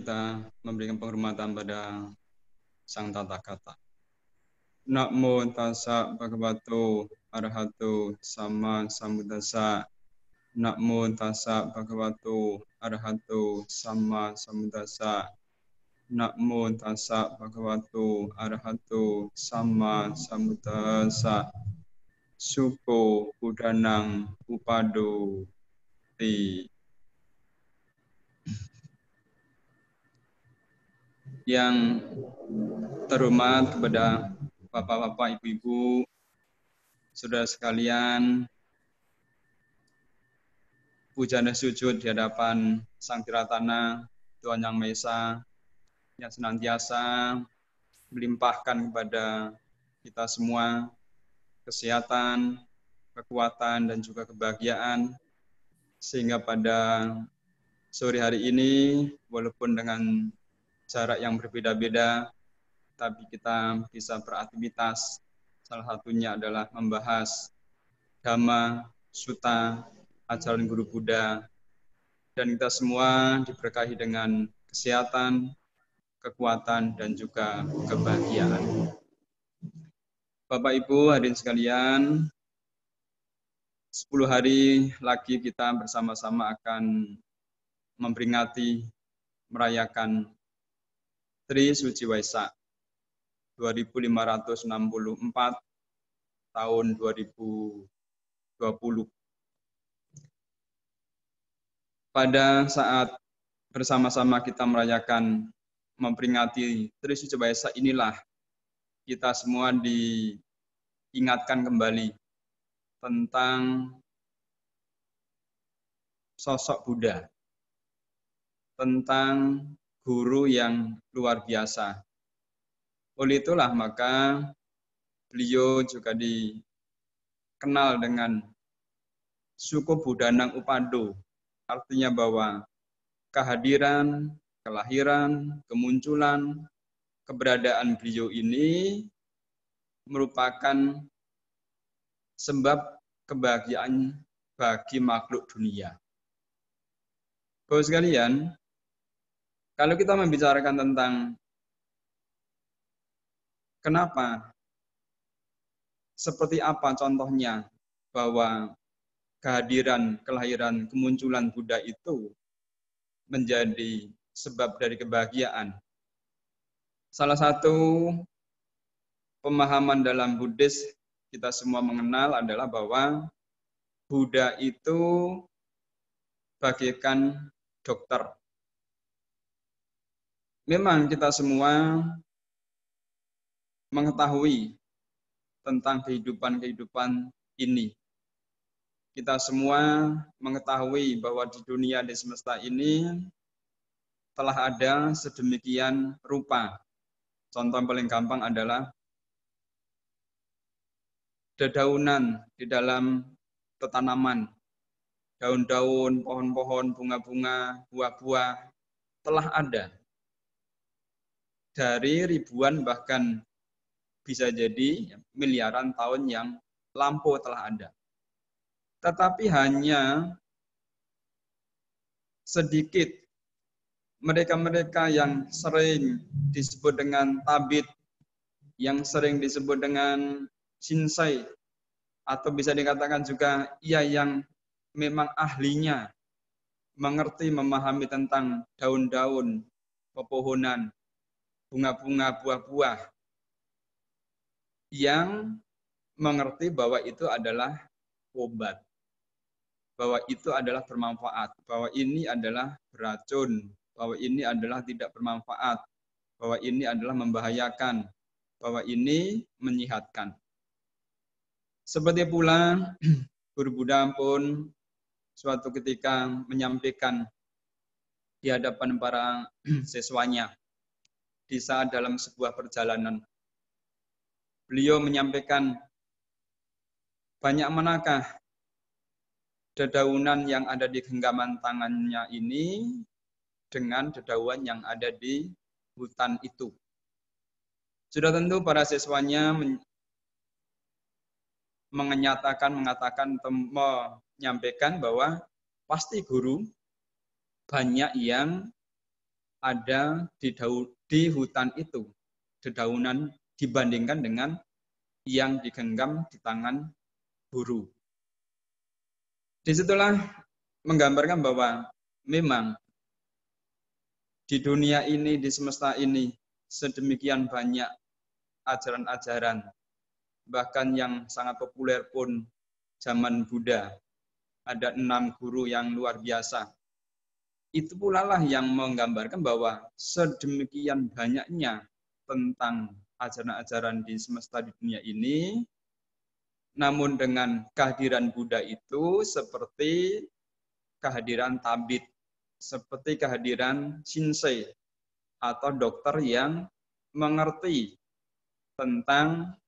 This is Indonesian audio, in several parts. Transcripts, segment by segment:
kita memberikan penghormatan pada Sang Tathagata. Namo tassa bhagavato arahato sama sambuddhassa. Namo tassa bhagavato arahato sama sambuddhassa. Namo tassa bhagavato arahato sama sambuddhassa. Suko budanang upado ti. Yang terhormat kepada bapak-bapak, ibu-ibu, saudara sekalian, puja dan sujud di hadapan Sang Tiratana, Tuhan Yang Maha Esa, yang senantiasa melimpahkan kepada kita semua kesehatan, kekuatan, dan juga kebahagiaan, sehingga pada sore hari ini, walaupun dengan jarak yang berbeda-beda, tapi kita bisa beraktivitas. Salah satunya adalah membahas Dhamma, Sutta, ajaran Guru Buddha, dan kita semua diberkahi dengan kesehatan, kekuatan, dan juga kebahagiaan. Bapak Ibu hadirin sekalian, 10 hari lagi kita bersama-sama akan memperingati, merayakan Tri Suci Waisak 2564 tahun 2020. Pada saat bersama-sama kita merayakan, memperingati Tri Suci Waisak inilah kita semua diingatkan kembali tentang sosok Buddha, tentang guru yang luar biasa. Oleh itulah maka beliau juga dikenal dengan Suko Budanang Upado, artinya bahwa kehadiran, kelahiran, kemunculan, keberadaan beliau ini merupakan sebab kebahagiaan bagi makhluk dunia. Bapak sekalian, kalau kita membicarakan tentang kenapa, seperti apa contohnya bahwa kehadiran, kelahiran, kemunculan Buddha itu menjadi sebab dari kebahagiaan. Salah satu pemahaman dalam Buddhis kita semua mengenal adalah bahwa Buddha itu bagaikan dokter. Memang kita semua mengetahui tentang kehidupan ini. Kita semua mengetahui bahwa di dunia, di semesta ini telah ada sedemikian rupa. Contoh yang paling gampang adalah dedaunan di dalam tanaman. Daun-daun, pohon-pohon, bunga-bunga, buah-buah telah ada. Dari ribuan bahkan bisa jadi miliaran tahun yang lampau telah ada. Tetapi hanya sedikit mereka-mereka yang sering disebut dengan tabit, yang sering disebut dengan shinsai, atau bisa dikatakan juga yang memang ahlinya mengerti, memahami tentang daun-daun, pepohonan, bunga-bunga, buah-buah, yang mengerti bahwa itu adalah obat, bahwa itu adalah bermanfaat, bahwa ini adalah beracun, bahwa ini adalah tidak bermanfaat, bahwa ini adalah membahayakan, bahwa ini menyihatkan. Seperti pula Guru Buddha pun suatu ketika menyampaikan di hadapan para siswanya di saat dalam sebuah perjalanan. Beliau menyampaikan, banyak manakah dedaunan yang ada di genggaman tangannya ini dengan dedaunan yang ada di hutan itu. Sudah tentu para siswanya menyampaikan bahwa pasti guru banyak yang ada di hutan itu, dedaunan dibandingkan dengan yang digenggam di tangan guru. Disitulah menggambarkan bahwa memang di dunia ini, di semesta ini, sedemikian banyak ajaran-ajaran, bahkan yang sangat populer pun zaman Buddha, ada 6 guru yang luar biasa. Itu pula lah yang menggambarkan bahwa sedemikian banyaknya tentang ajaran-ajaran di semesta di dunia ini, namun dengan kehadiran Buddha itu seperti kehadiran tabib, seperti kehadiran shinsei atau dokter yang mengerti tentang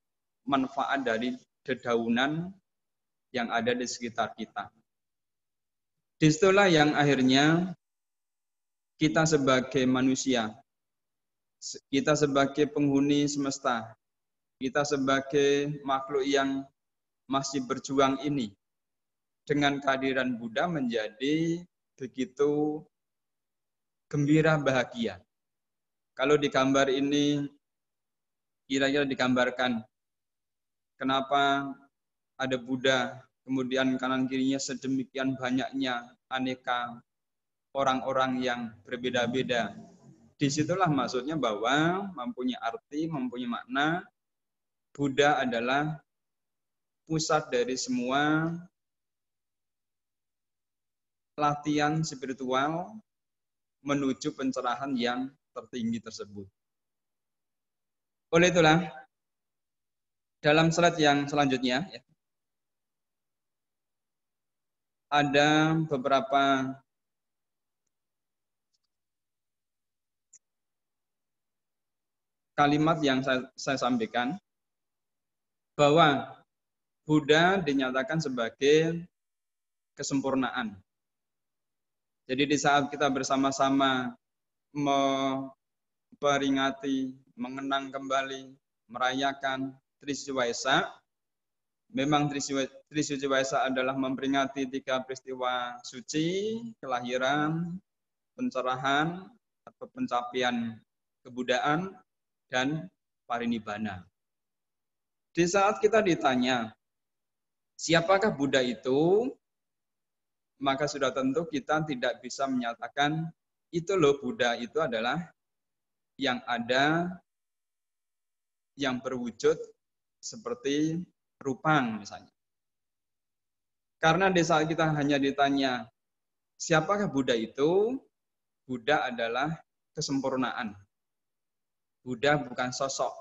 manfaat dari dedaunan yang ada di sekitar kita. Disitulah yang akhirnya kita sebagai manusia, kita sebagai penghuni semesta, kita sebagai makhluk yang masih berjuang ini, dengan kehadiran Buddha menjadi begitu gembira bahagia. Kalau di gambar ini kira-kira digambarkan kenapa ada Buddha, kemudian kanan kirinya sedemikian banyaknya aneka orang-orang yang berbeda-beda. Disitulah maksudnya bahwa mempunyai arti, mempunyai makna, Buddha adalah pusat dari semua latihan spiritual menuju pencerahan yang tertinggi tersebut. Oleh itulah, dalam slide yang selanjutnya, ada beberapa kalimat yang saya sampaikan, bahwa Buddha dinyatakan sebagai kesempurnaan. Jadi di saat kita bersama-sama memperingati, mengenang kembali, merayakan Trisuci Waisak, memang Trisuci Waisak adalah memperingati 3 peristiwa suci, kelahiran, pencerahan, atau pencapaian kebudaan, dan parinibbana. Di saat kita ditanya, siapakah Buddha itu? Maka sudah tentu kita tidak bisa menyatakan, itu loh Buddha itu adalah yang ada, yang berwujud seperti rupang misalnya. Karena di saat kita hanya ditanya, siapakah Buddha itu? Buddha adalah kesempurnaan. Buddha bukan sosok.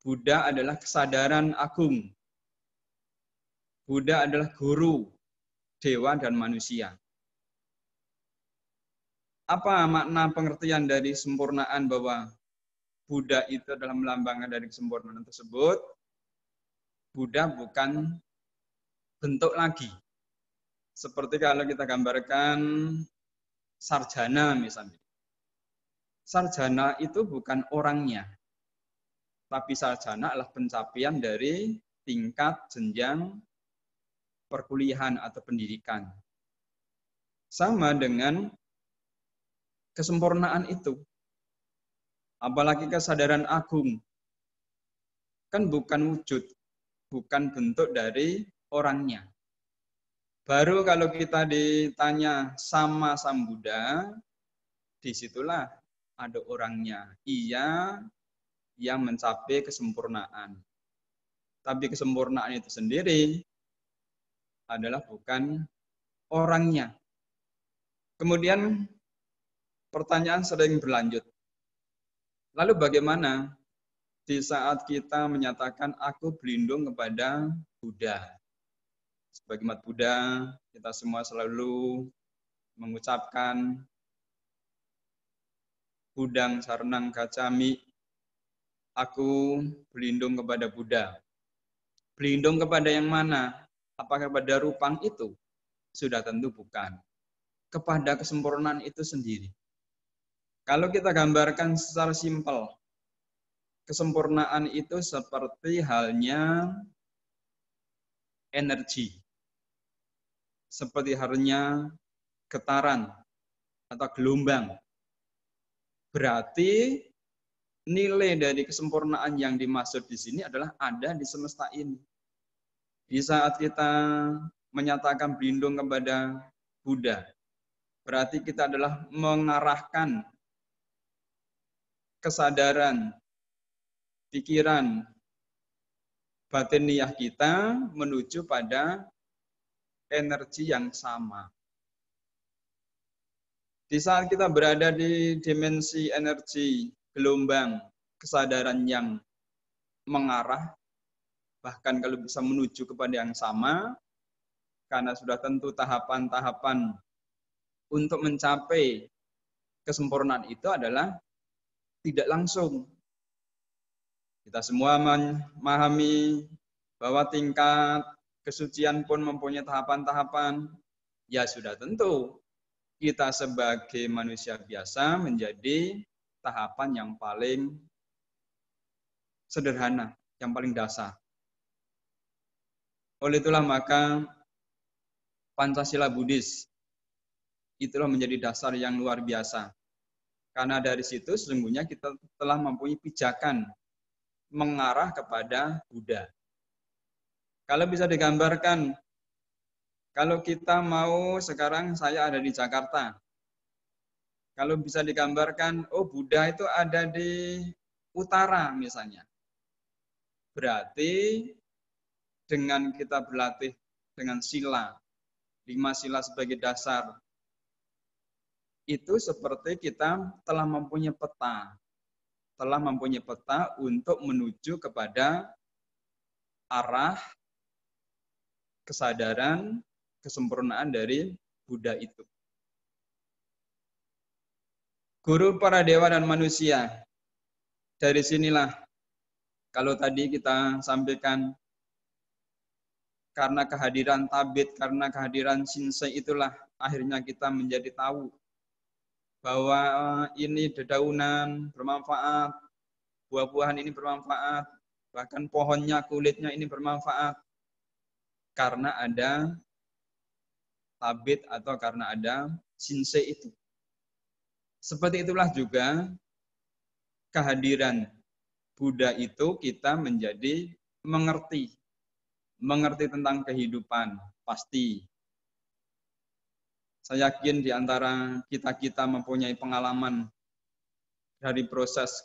Buddha adalah kesadaran agung. Buddha adalah guru, dewa dan manusia. Apa makna pengertian dari sempurnaan bahwa Buddha itu adalah melambangkan dari kesempurnaan tersebut? Buddha bukan bentuk lagi. Seperti kalau kita gambarkan sarjana misalnya. Sarjana itu bukan orangnya, tapi sarjana adalah pencapaian dari tingkat jenjang perkuliahan atau pendidikan. Sama dengan kesempurnaan itu. Apalagi kesadaran agung. Kan bukan wujud, bukan bentuk dari orangnya. Baru kalau kita ditanya sama Sang Buddha, disitulah ada orangnya. Ia yang mencapai kesempurnaan. Tapi kesempurnaan itu sendiri adalah bukan orangnya. Kemudian pertanyaan sering berlanjut. Lalu bagaimana di saat kita menyatakan aku berlindung kepada Buddha? Sebagai umat Buddha, kita semua selalu mengucapkan Buddhang Saranang Gacchami, aku berlindung kepada Buddha. Berlindung kepada yang mana? Apakah kepada rupang itu? Sudah tentu bukan. Kepada kesempurnaan itu sendiri. Kalau kita gambarkan secara simpel, kesempurnaan itu seperti halnya energi. Seperti halnya getaran atau gelombang. Berarti nilai dari kesempurnaan yang dimaksud di sini adalah ada di semesta ini. Di saat kita menyatakan berlindung kepada Buddha, berarti kita adalah mengarahkan kesadaran, pikiran, batiniah kita menuju pada energi yang sama. Di saat kita berada di dimensi energi, gelombang, kesadaran yang mengarah, bahkan kalau bisa menuju kepada yang sama, karena sudah tentu tahapan-tahapan untuk mencapai kesempurnaan itu adalah tidak langsung. Kita semua memahami bahwa tingkat kesucian pun mempunyai tahapan-tahapan. Ya sudah tentu kita sebagai manusia biasa menjadi tahapan yang paling sederhana, yang paling dasar. Oleh itulah maka Pancasila Buddhis itulah menjadi dasar yang luar biasa. Karena dari situ sesungguhnya kita telah mempunyai pijakan mengarah kepada Buddha. Kalau bisa digambarkan, kalau kita mau sekarang saya ada di Jakarta. Kalau bisa digambarkan, oh Buddha itu ada di utara misalnya. Berarti dengan kita berlatih dengan sila, 5 sila sebagai dasar, itu seperti kita telah mempunyai peta. Telah mempunyai peta untuk menuju kepada arah kesadaran, kesempurnaan dari Buddha itu. Guru para dewa dan manusia. Dari sinilah, kalau tadi kita sampaikan, karena kehadiran tabit, karena kehadiran shinsei itulah akhirnya kita menjadi tahu bahwa ini dedaunan bermanfaat, buah-buahan ini bermanfaat, bahkan pohonnya, kulitnya ini bermanfaat. Karena ada tabit atau karena ada shinsei itu. Seperti itulah juga kehadiran Buddha itu kita menjadi mengerti tentang kehidupan, pasti. Saya yakin di antara kita mempunyai pengalaman dari proses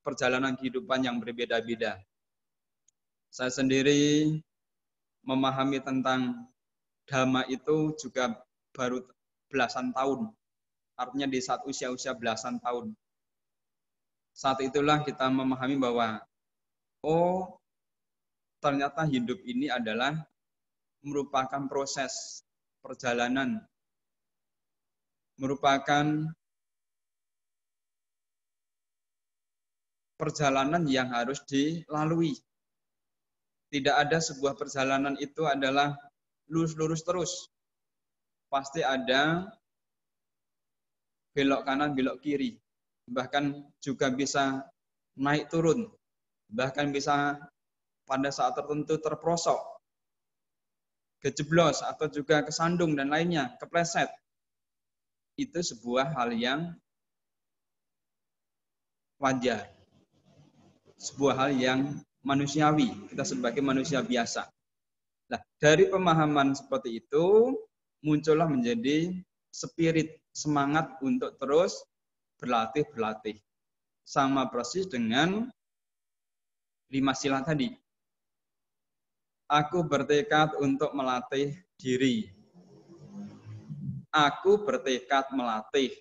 perjalanan kehidupan yang berbeda-beda. Saya sendiri memahami tentang Dhamma itu juga baru belasan tahun. Artinya di saat usia-usia belasan tahun. Saat itulah kita memahami bahwa, oh ternyata hidup ini adalah merupakan proses perjalanan, merupakan perjalanan yang harus dilalui. Tidak ada sebuah perjalanan itu adalah lurus-lurus terus. Pasti ada belok kanan, belok kiri. Bahkan juga bisa naik turun. Bahkan bisa pada saat tertentu terprosok, kejeblos, atau juga kesandung dan lainnya, kepleset. Itu sebuah hal yang wajar. Sebuah hal yang manusiawi, kita sebagai manusia biasa. Nah, dari pemahaman seperti itu, muncullah menjadi spirit, semangat untuk terus berlatih. Sama persis dengan 5 sila tadi. Aku bertekad untuk melatih diri. Aku bertekad melatih.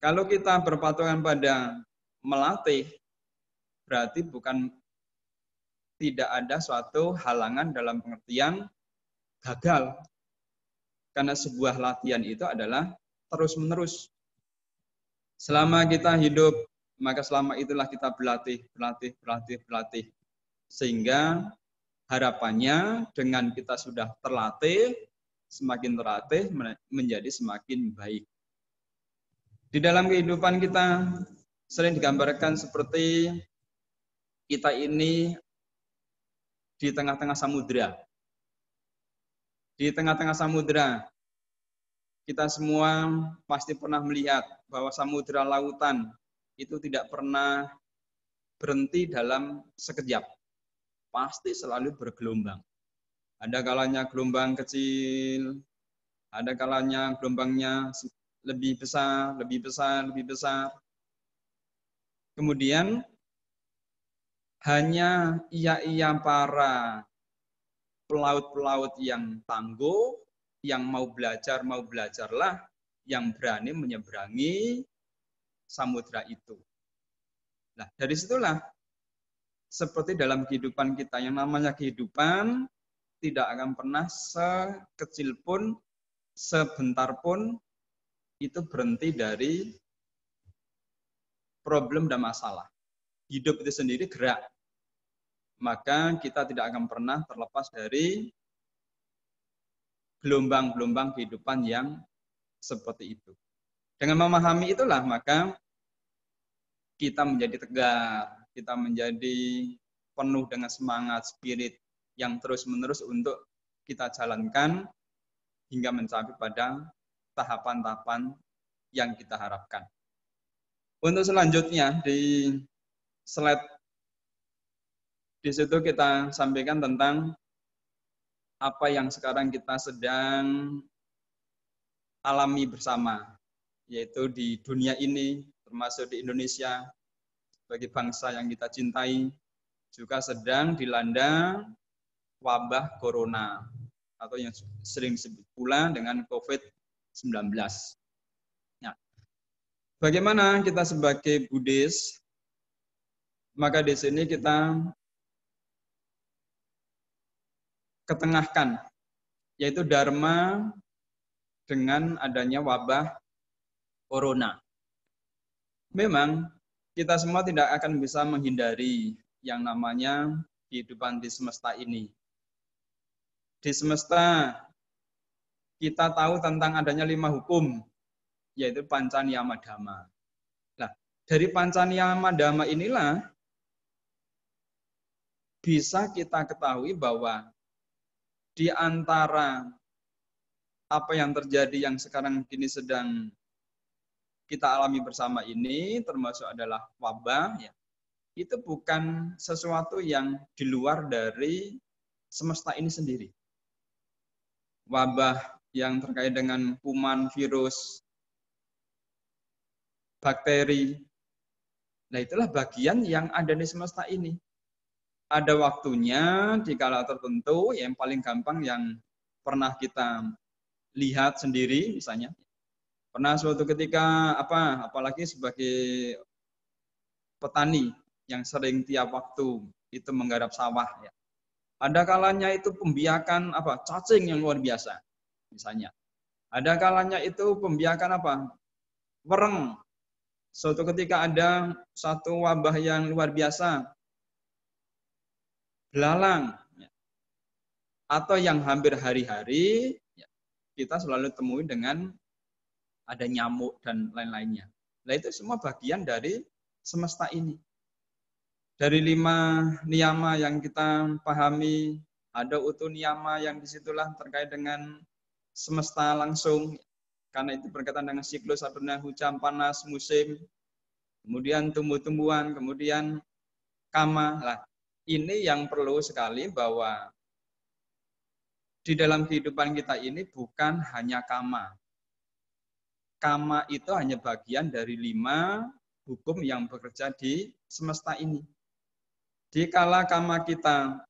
Kalau kita berpatungan pada melatih, berarti bukan tidak ada suatu halangan dalam pengertian gagal. Karena sebuah latihan itu adalah terus-menerus. Selama kita hidup, maka selama itulah kita berlatih. Sehingga harapannya dengan kita sudah terlatih, semakin terlatih menjadi semakin baik. Di dalam kehidupan kita sering digambarkan seperti kita ini di tengah-tengah samudera. Di tengah-tengah samudera Kita semua pasti pernah melihat bahwa samudera lautan itu tidak pernah berhenti dalam sekejap. Pasti selalu bergelombang. Ada kalanya gelombang kecil, ada kalanya gelombangnya lebih besar, lebih besar, lebih besar. Kemudian hanya ia para pelaut-pelaut yang tangguh, yang mau belajarlah, yang berani menyeberangi samudra itu. Nah, dari situlah seperti dalam kehidupan kita, yang namanya kehidupan tidak akan pernah sekecil pun, sebentar pun itu berhenti dari problem dan masalah. Hidup itu sendiri gerak. Maka kita tidak akan pernah terlepas dari gelombang-gelombang kehidupan yang seperti itu. Dengan memahami itulah maka kita menjadi tegar, kita menjadi penuh dengan semangat, spirit yang terus-menerus untuk kita jalankan hingga mencapai pada tahapan-tahapan yang kita harapkan. Untuk selanjutnya di slide di situ kita sampaikan tentang apa yang sekarang kita sedang alami bersama, yaitu di dunia ini, termasuk di Indonesia, sebagai bangsa yang kita cintai, juga sedang dilanda wabah corona, atau yang sering disebut pula dengan COVID-19. Nah, bagaimana kita sebagai Buddhis? Maka di sini kita ketengahkan, yaitu Dharma dengan adanya wabah corona. Memang kita semua tidak akan bisa menghindari yang namanya kehidupan di semesta ini. Di semesta kita tahu tentang adanya 5 hukum, yaitu Pancaniyama Dhamma. Nah, dari Pancaniyama Dhamma inilah bisa kita ketahui bahwa di antara apa yang terjadi yang sekarang kini sedang kita alami bersama ini, termasuk adalah wabah, ya, itu bukan sesuatu yang di luar dari semesta ini sendiri. Wabah yang terkait dengan kuman, virus, bakteri, nah itulah bagian yang ada di semesta ini. Ada waktunya di kala tertentu, yang paling gampang yang pernah kita lihat sendiri misalnya. Pernah suatu ketika apalagi sebagai petani yang sering tiap waktu itu menggarap sawah ya. Ada kalanya itu pembiakan cacing yang luar biasa misalnya. Ada kalanya itu pembiakan wereng. Suatu ketika ada satu wabah yang luar biasa, belalang, atau yang hampir hari-hari kita selalu temui dengan ada nyamuk dan lain-lainnya. Nah itu semua bagian dari semesta ini. Dari 5 niyama yang kita pahami, ada utu niyama yang disitulah terkait dengan semesta langsung, karena itu berkaitan dengan siklus adanya hujan, panas, musim, kemudian tumbuh-tumbuhan, kemudian kama. Nah, ini yang perlu sekali bahwa di dalam kehidupan kita ini bukan hanya kama. Kama itu hanya bagian dari 5 hukum yang bekerja di semesta ini. Dikala kama kita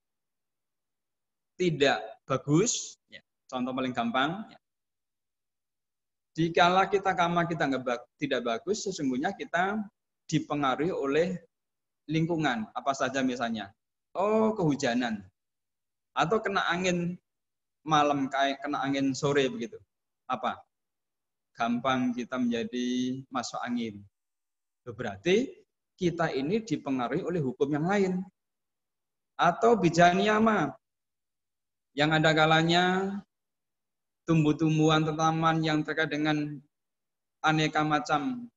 tidak bagus, ya, contoh paling gampang, ya, dikala kama kita tidak bagus, sesungguhnya kita dipengaruhi oleh lingkungan, apa saja misalnya. Kehujanan, atau kena angin malam, kayak kena angin sore begitu. Gampang kita menjadi masuk angin. Berarti kita ini dipengaruhi oleh hukum yang lain. Atau bijaniyama, yang ada kalanya tumbuh-tumbuhan tanaman yang terkait dengan aneka macam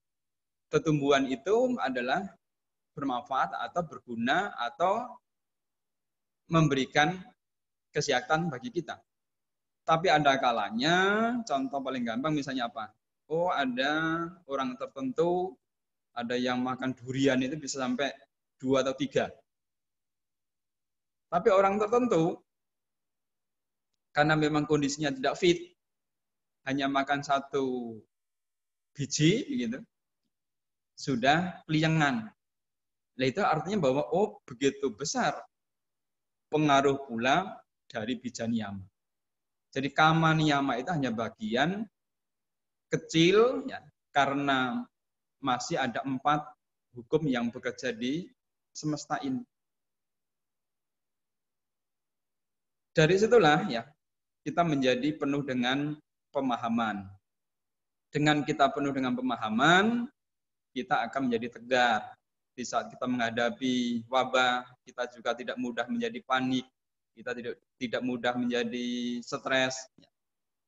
tumbuhan itu adalah bermanfaat atau berguna atau memberikan kesehatan bagi kita. Tapi ada kalanya, contoh paling gampang misalnya apa? Oh, ada orang tertentu, ada yang makan durian itu bisa sampai 2 atau 3. Tapi orang tertentu, karena memang kondisinya tidak fit, hanya makan 1 biji, gitu, sudah keliengan. Nah, itu artinya bahwa, oh, begitu besar pengaruh pula dari bija niyama. Jadi kama niyama itu hanya bagian kecil, ya, karena masih ada 4 hukum yang bekerja di semesta ini. Dari situlah ya kita menjadi penuh dengan pemahaman. Dengan kita penuh dengan pemahaman, kita akan menjadi tegar. Di saat kita menghadapi wabah, kita juga tidak mudah menjadi panik, kita tidak mudah menjadi stres,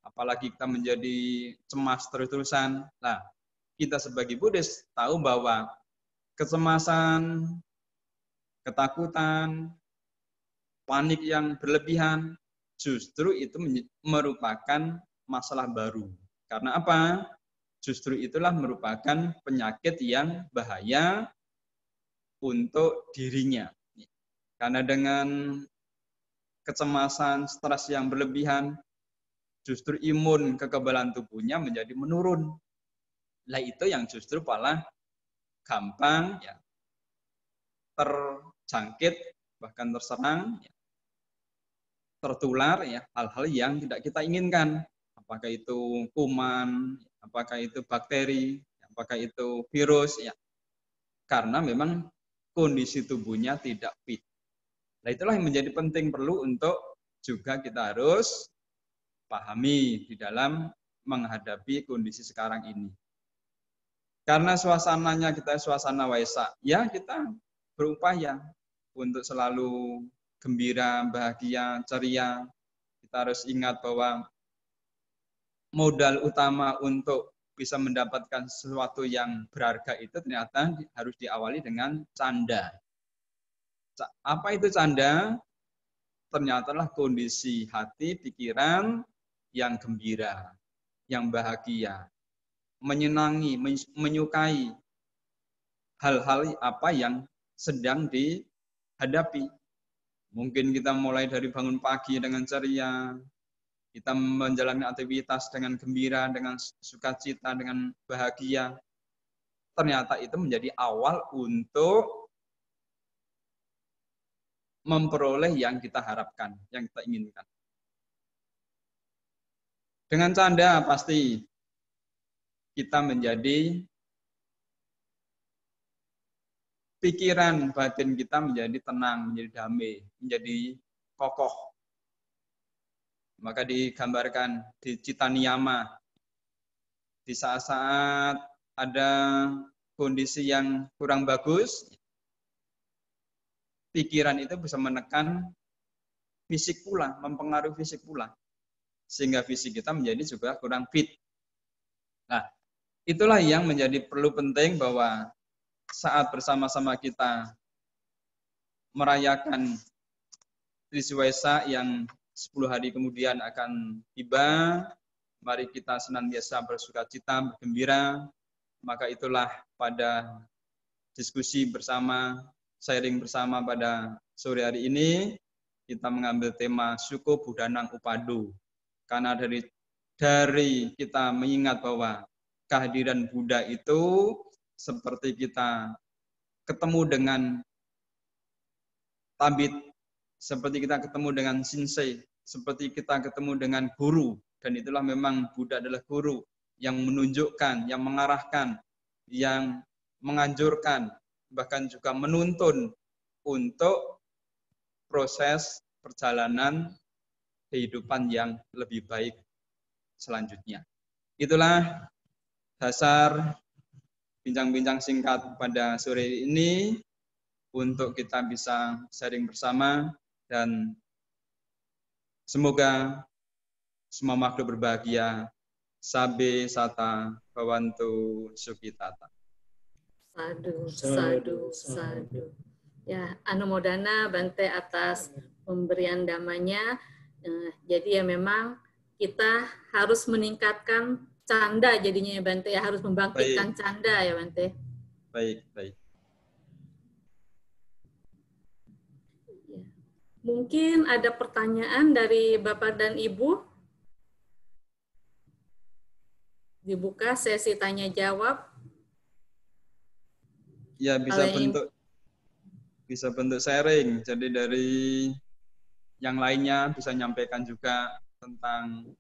apalagi kita menjadi cemas terus-terusan. Nah, kita sebagai Buddhis tahu bahwa kecemasan, ketakutan, panik yang berlebihan, justru itu merupakan masalah baru. Karena apa? Justru itulah merupakan penyakit yang bahaya untuk dirinya. Karena dengan kecemasan, stres yang berlebihan, justru imun kekebalan tubuhnya menjadi menurun. Lah itu yang justru malah gampang ya, terjangkit, bahkan terserang, ya, tertular ya hal-hal yang tidak kita inginkan. Apakah itu kuman, apakah itu bakteri, apakah itu virus, ya. Karena memang kondisi tubuhnya tidak fit. Nah, itulah yang menjadi penting perlu untuk juga kita harus pahami di dalam menghadapi kondisi sekarang ini. Karena suasananya kita suasana Waisak, ya kita berupaya untuk selalu gembira, bahagia, ceria. Kita harus ingat bahwa modal utama untuk bisa mendapatkan sesuatu yang berharga itu ternyata harus diawali dengan canda. Apa itu canda? Ternyata lah kondisi hati, pikiran yang gembira, yang bahagia, menyenangi, menyukai hal-hal apa yang sedang dihadapi. Mungkin kita mulai dari bangun pagi dengan ceria, kita menjalani aktivitas dengan gembira, dengan sukacita, dengan bahagia. Ternyata itu menjadi awal untuk memperoleh yang kita harapkan, yang kita inginkan. Dengan canda pasti kita menjadi pikiran batin kita menjadi tenang, menjadi damai, menjadi kokoh. Maka digambarkan di Cita Niyama, di saat-saat ada kondisi yang kurang bagus, pikiran itu bisa menekan fisik pula, mempengaruhi fisik pula. Sehingga fisik kita menjadi juga kurang fit. Nah, itulah yang menjadi perlu penting bahwa saat bersama-sama kita merayakan Trisi Waisak yang 10 hari kemudian akan tiba, mari kita senantiasa bersukacita, bergembira. Maka itulah pada diskusi bersama, sharing bersama pada sore hari ini, kita mengambil tema Suko Buddhanang Upado. Karena dari kita mengingat bahwa kehadiran Buddha itu seperti kita ketemu dengan tabit, seperti kita ketemu dengan shinsei, seperti kita ketemu dengan guru. Dan itulah memang Buddha adalah guru yang menunjukkan, yang mengarahkan, yang menganjurkan, bahkan juga menuntun untuk proses perjalanan kehidupan yang lebih baik selanjutnya. Itulah dasar bincang-bincang singkat pada sore ini untuk kita bisa sharing bersama dan semoga semua makhluk berbahagia. Sabe sata bawantu sukitata. Sadu, sadu, sadu. Ya, anumodana Bante atas pemberian damanya. Jadi ya memang kita harus meningkatkan canda jadinya ya Bante, ya harus membangkitkan Baik, canda ya Bante. baik, baik. Ya. Mungkin ada pertanyaan dari Bapak dan Ibu. Dibuka sesi tanya jawab. Ya, Kalau yang bisa bentuk sharing. Jadi dari yang lainnya bisa nyampaikan juga tentang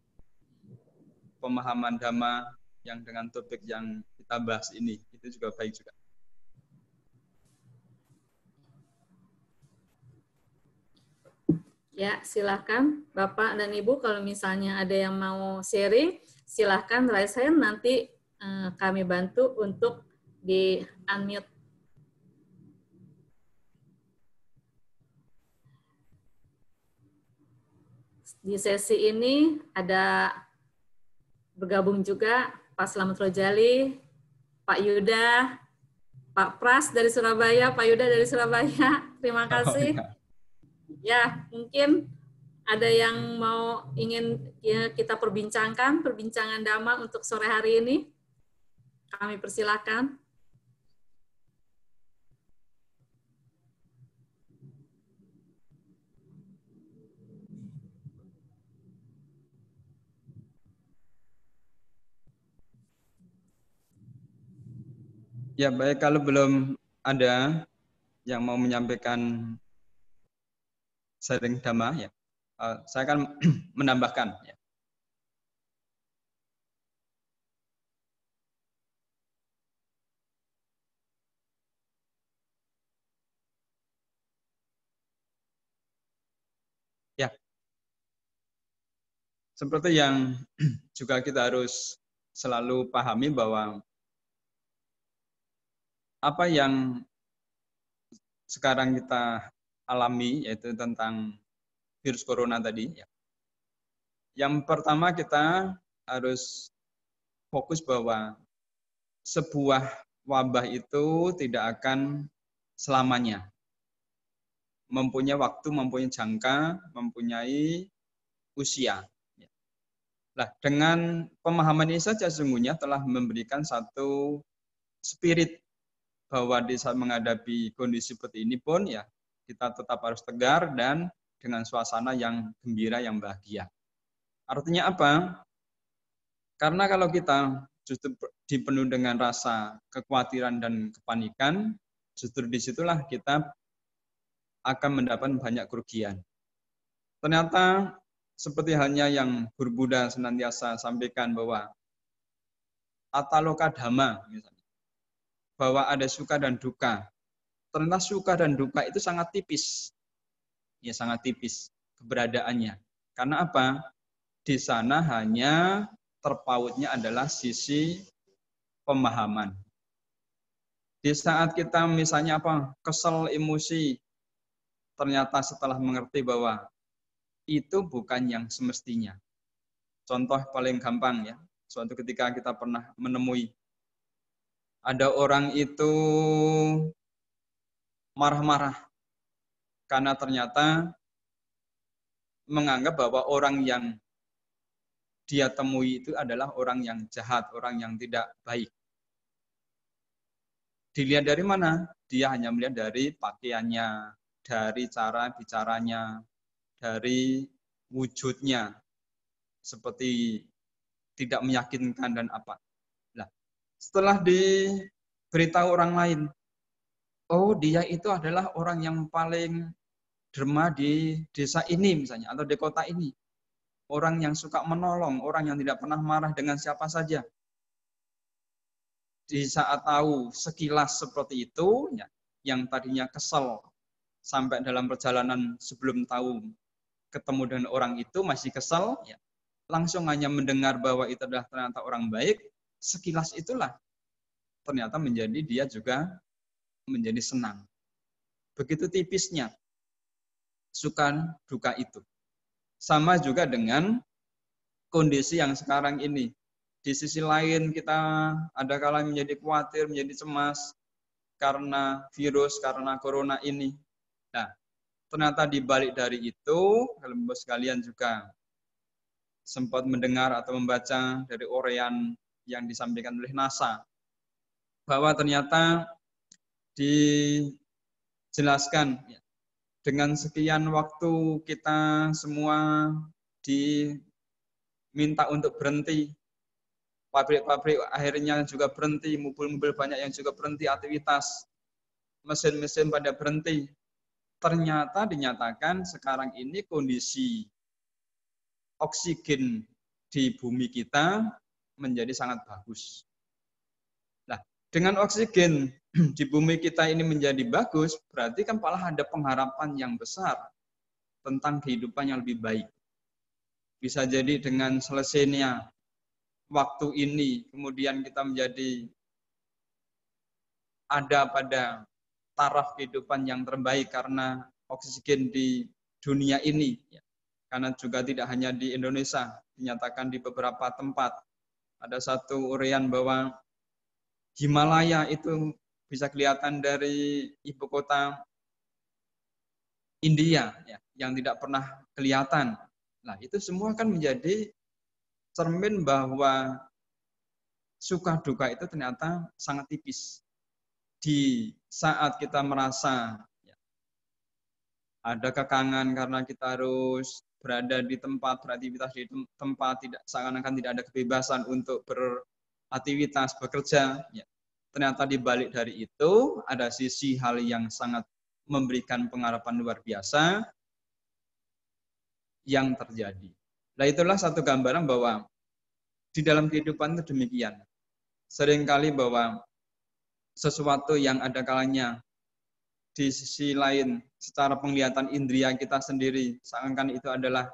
pemahaman dhamma yang dengan topik yang kita bahas ini. Itu juga baik juga. ya, silahkan Bapak dan Ibu kalau misalnya ada yang mau sharing, silahkan raise hand, nanti kami bantu untuk di-unmute. Di sesi ini ada bergabung juga Pak Slamet Rojali, Pak Yuda, Pak Pras dari Surabaya, Pak Yuda dari Surabaya. Terima kasih. Ya, mungkin ada yang ingin ya, kita perbincangan dhamma untuk sore hari ini. Kami persilakan. Ya, baik, kalau belum ada yang mau menyampaikan sharing dhamma, ya, saya akan menambahkan. Ya. Ya, seperti yang juga kita harus selalu pahami bahwa apa yang sekarang kita alami, yaitu tentang virus corona tadi, ya. Yang pertama kita harus fokus bahwa sebuah wabah itu tidak akan selamanya. Mempunyai waktu, mempunyai jangka, mempunyai usia. Nah, dengan pemahaman ini saja sesungguhnya telah memberikan satu spirit bahwa di saat menghadapi kondisi seperti ini pun ya kita tetap harus tegar dan dengan suasana yang gembira, yang bahagia. Artinya apa? Karena kalau kita justru dipenuhi dengan rasa kekhawatiran dan kepanikan, justru disitulah kita akan mendapat banyak kerugian. Ternyata seperti halnya yang Guru Buddha senantiasa sampaikan bahwa ataloka dhamma, misalnya, bahwa ada suka dan duka. Ternyata suka dan duka itu sangat tipis. Ya, sangat tipis keberadaannya. Karena apa? Di sana hanya terpautnya adalah sisi pemahaman. Di saat kita misalnya apa? Kesel, emosi, ternyata setelah mengerti bahwa itu bukan yang semestinya. Contoh paling gampang ya, suatu ketika kita pernah menemui ada orang itu marah-marah karena ternyata menganggap bahwa orang yang dia temui itu adalah orang yang jahat, orang yang tidak baik. Dilihat dari mana? Dia hanya melihat dari pakaiannya, dari cara bicaranya, dari wujudnya, seperti tidak meyakinkan dan apa. Nah, setelah diberitahu orang lain, oh dia itu adalah orang yang paling derma di desa ini misalnya, atau di kota ini. Orang yang suka menolong, orang yang tidak pernah marah dengan siapa saja. Di saat tahu sekilas seperti itu, ya, yang tadinya kesel sampai dalam perjalanan sebelum tahu ketemu dengan orang itu masih kesel, ya, langsung hanya mendengar bahwa itu adalah ternyata orang baik, sekilas itulah ternyata menjadi dia juga menjadi senang. Begitu tipisnya suka duka itu. Sama juga dengan kondisi yang sekarang ini. Di sisi lain kita ada kala menjadi khawatir, menjadi cemas karena virus, karena corona ini. Nah, ternyata di balik dari itu, kalau sekalian juga sempat mendengar atau membaca dari uraian yang disampaikan oleh NASA bahwa ternyata dijelaskan dengan sekian waktu kita semua diminta untuk berhenti, pabrik-pabrik akhirnya juga berhenti, mobil-mobil banyak yang juga berhenti aktivitas, mesin-mesin pada berhenti. Ternyata dinyatakan sekarang ini kondisi oksigen di bumi kita menjadi sangat bagus. Nah, dengan oksigen di bumi kita ini menjadi bagus, berarti kan malah ada pengharapan yang besar tentang kehidupan yang lebih baik. Bisa jadi dengan selesainya waktu ini, kemudian kita menjadi ada pada taraf kehidupan yang terbaik karena oksigen di dunia ini. Karena juga tidak hanya di Indonesia, dinyatakan di beberapa tempat. Ada satu uraian bahwa Himalaya itu bisa kelihatan dari ibu kota India yang tidak pernah kelihatan. Nah, itu semua kan menjadi cermin bahwa suka duka itu ternyata sangat tipis. Di saat kita merasa ada kekangan karena kita harus berada di tempat, beraktivitas di tempat, seakan-akan tidak ada kebebasan untuk beraktivitas, bekerja. Ternyata di balik dari itu ada sisi hal yang sangat memberikan pengharapan luar biasa yang terjadi. Nah, itulah satu gambaran bahwa di dalam kehidupan itu demikian. Seringkali bahwa sesuatu yang ada kalanya di sisi lain secara penglihatan indria kita sendiri seakan-akan itu adalah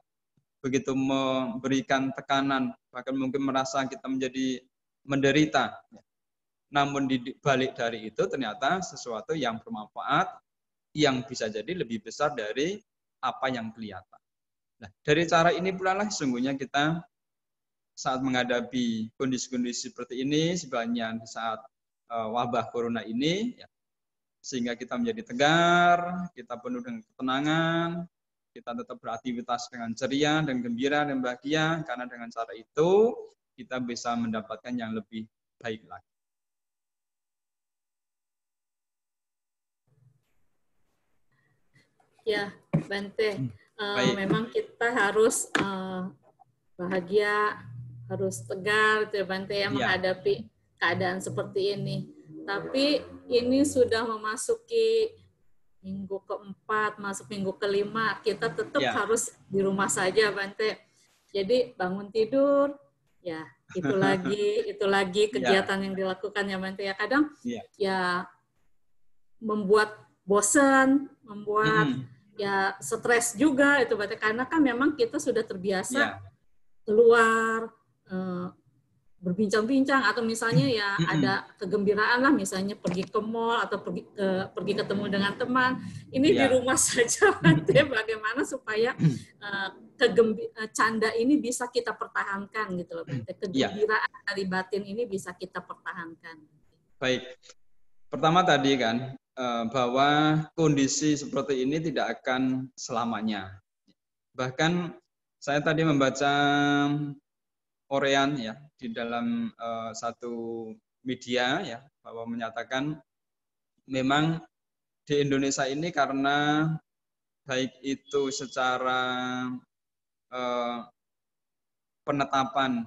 begitu memberikan tekanan, bahkan mungkin merasa kita menjadi menderita. Namun di balik dari itu ternyata sesuatu yang bermanfaat yang bisa jadi lebih besar dari apa yang kelihatan. Nah, dari cara ini pula lah sesungguhnya kita saat menghadapi kondisi-kondisi seperti ini, sebenarnya di saat wabah corona ini, sehingga kita menjadi tegar, kita penuh dengan ketenangan, kita tetap beraktivitas dengan ceria dan gembira dan bahagia, karena dengan cara itu kita bisa mendapatkan yang lebih baik lagi. Ya, Bante. Memang kita harus bahagia, harus tegar, ya Bante, ya, menghadapi keadaan seperti ini. Tapi ini sudah memasuki minggu keempat, masuk minggu kelima, kita tetap harus di rumah saja, Bante. Jadi bangun tidur, ya itu lagi kegiatan yang dilakukan ya Bante. Ya kadang ya membuat bosan, membuat ya stres juga itu Bante, karena kan memang kita sudah terbiasa keluar berbincang-bincang atau misalnya ya ada kegembiraan lah, misalnya pergi ke mall atau pergi ketemu dengan teman. Ini di rumah saja Bante, bagaimana supaya canda ini bisa kita pertahankan gitu loh Bante. Kegembiraan dari batin ini bisa kita pertahankan. Baik. Pertama tadi kan bahwa kondisi seperti ini tidak akan selamanya. Bahkan saya tadi membaca uraian ya di dalam satu media ya bahwa menyatakan memang di Indonesia ini karena baik itu secara penetapan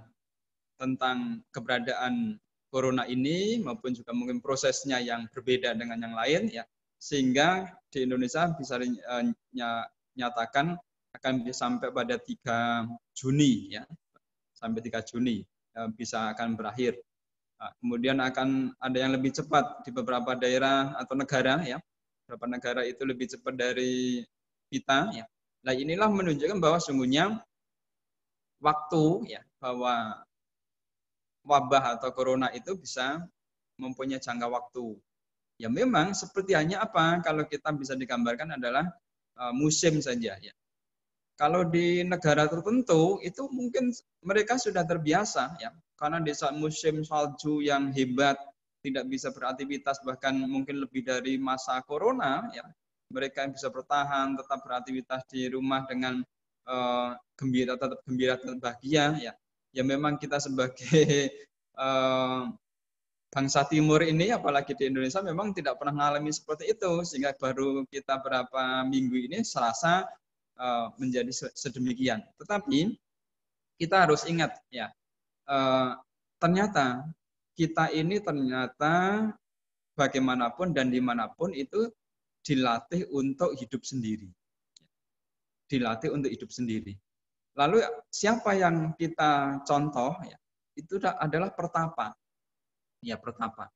tentang keberadaan corona ini maupun juga mungkin prosesnya yang berbeda dengan yang lain ya, sehingga di Indonesia bisa nyatakan akan sampai pada 3 Juni ya, sampai 3 Juni bisa akan berakhir. Nah, kemudian akan ada yang lebih cepat di beberapa daerah atau negara ya, beberapa negara itu lebih cepat dari kita ya. Nah, inilah menunjukkan bahwa sungguhnya waktu ya, bahwa wabah atau corona itu bisa mempunyai jangka waktu. Ya memang seperti hanya apa kalau kita bisa digambarkan adalah musim saja ya. Kalau di negara tertentu itu mungkin mereka sudah terbiasa ya, karena di saat musim salju yang hebat tidak bisa beraktivitas bahkan mungkin lebih dari masa corona ya, mereka bisa bertahan tetap beraktivitas di rumah dengan gembira, tetap bahagia, ya. Ya memang kita sebagai bangsa Timur ini, apalagi di Indonesia, memang tidak pernah mengalami seperti itu, sehingga baru kita berapa minggu ini serasa menjadi sedemikian. Tetapi kita harus ingat, ya, ternyata kita ini ternyata bagaimanapun dan dimanapun itu dilatih untuk hidup sendiri. Dilatih untuk hidup sendiri. Lalu siapa yang kita contoh, ya, itu adalah pertapa. Ya, pertapa.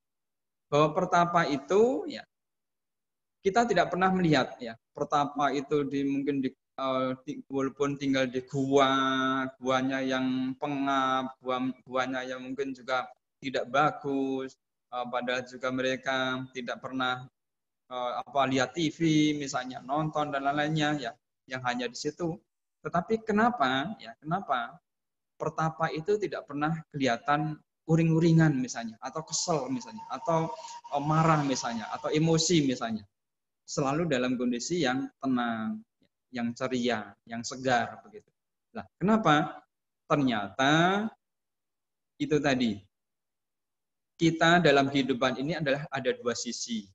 Bahwa pertapa itu, ya, kita tidak pernah melihat, ya, pertapa itu mungkin walaupun tinggal di guanya yang pengap, guanya yang mungkin juga tidak bagus, padahal juga mereka tidak pernah lihat TV misalnya, nonton dan lain-lainnya, ya, yang hanya di situ. Tetapi kenapa pertapa itu tidak pernah kelihatan uring-uringan misalnya, atau kesel misalnya, atau marah misalnya, atau emosi misalnya. Selalu dalam kondisi yang tenang, yang ceria, yang segar begitu. Nah, kenapa? Ternyata itu tadi. Kita dalam kehidupan ini ada dua sisi,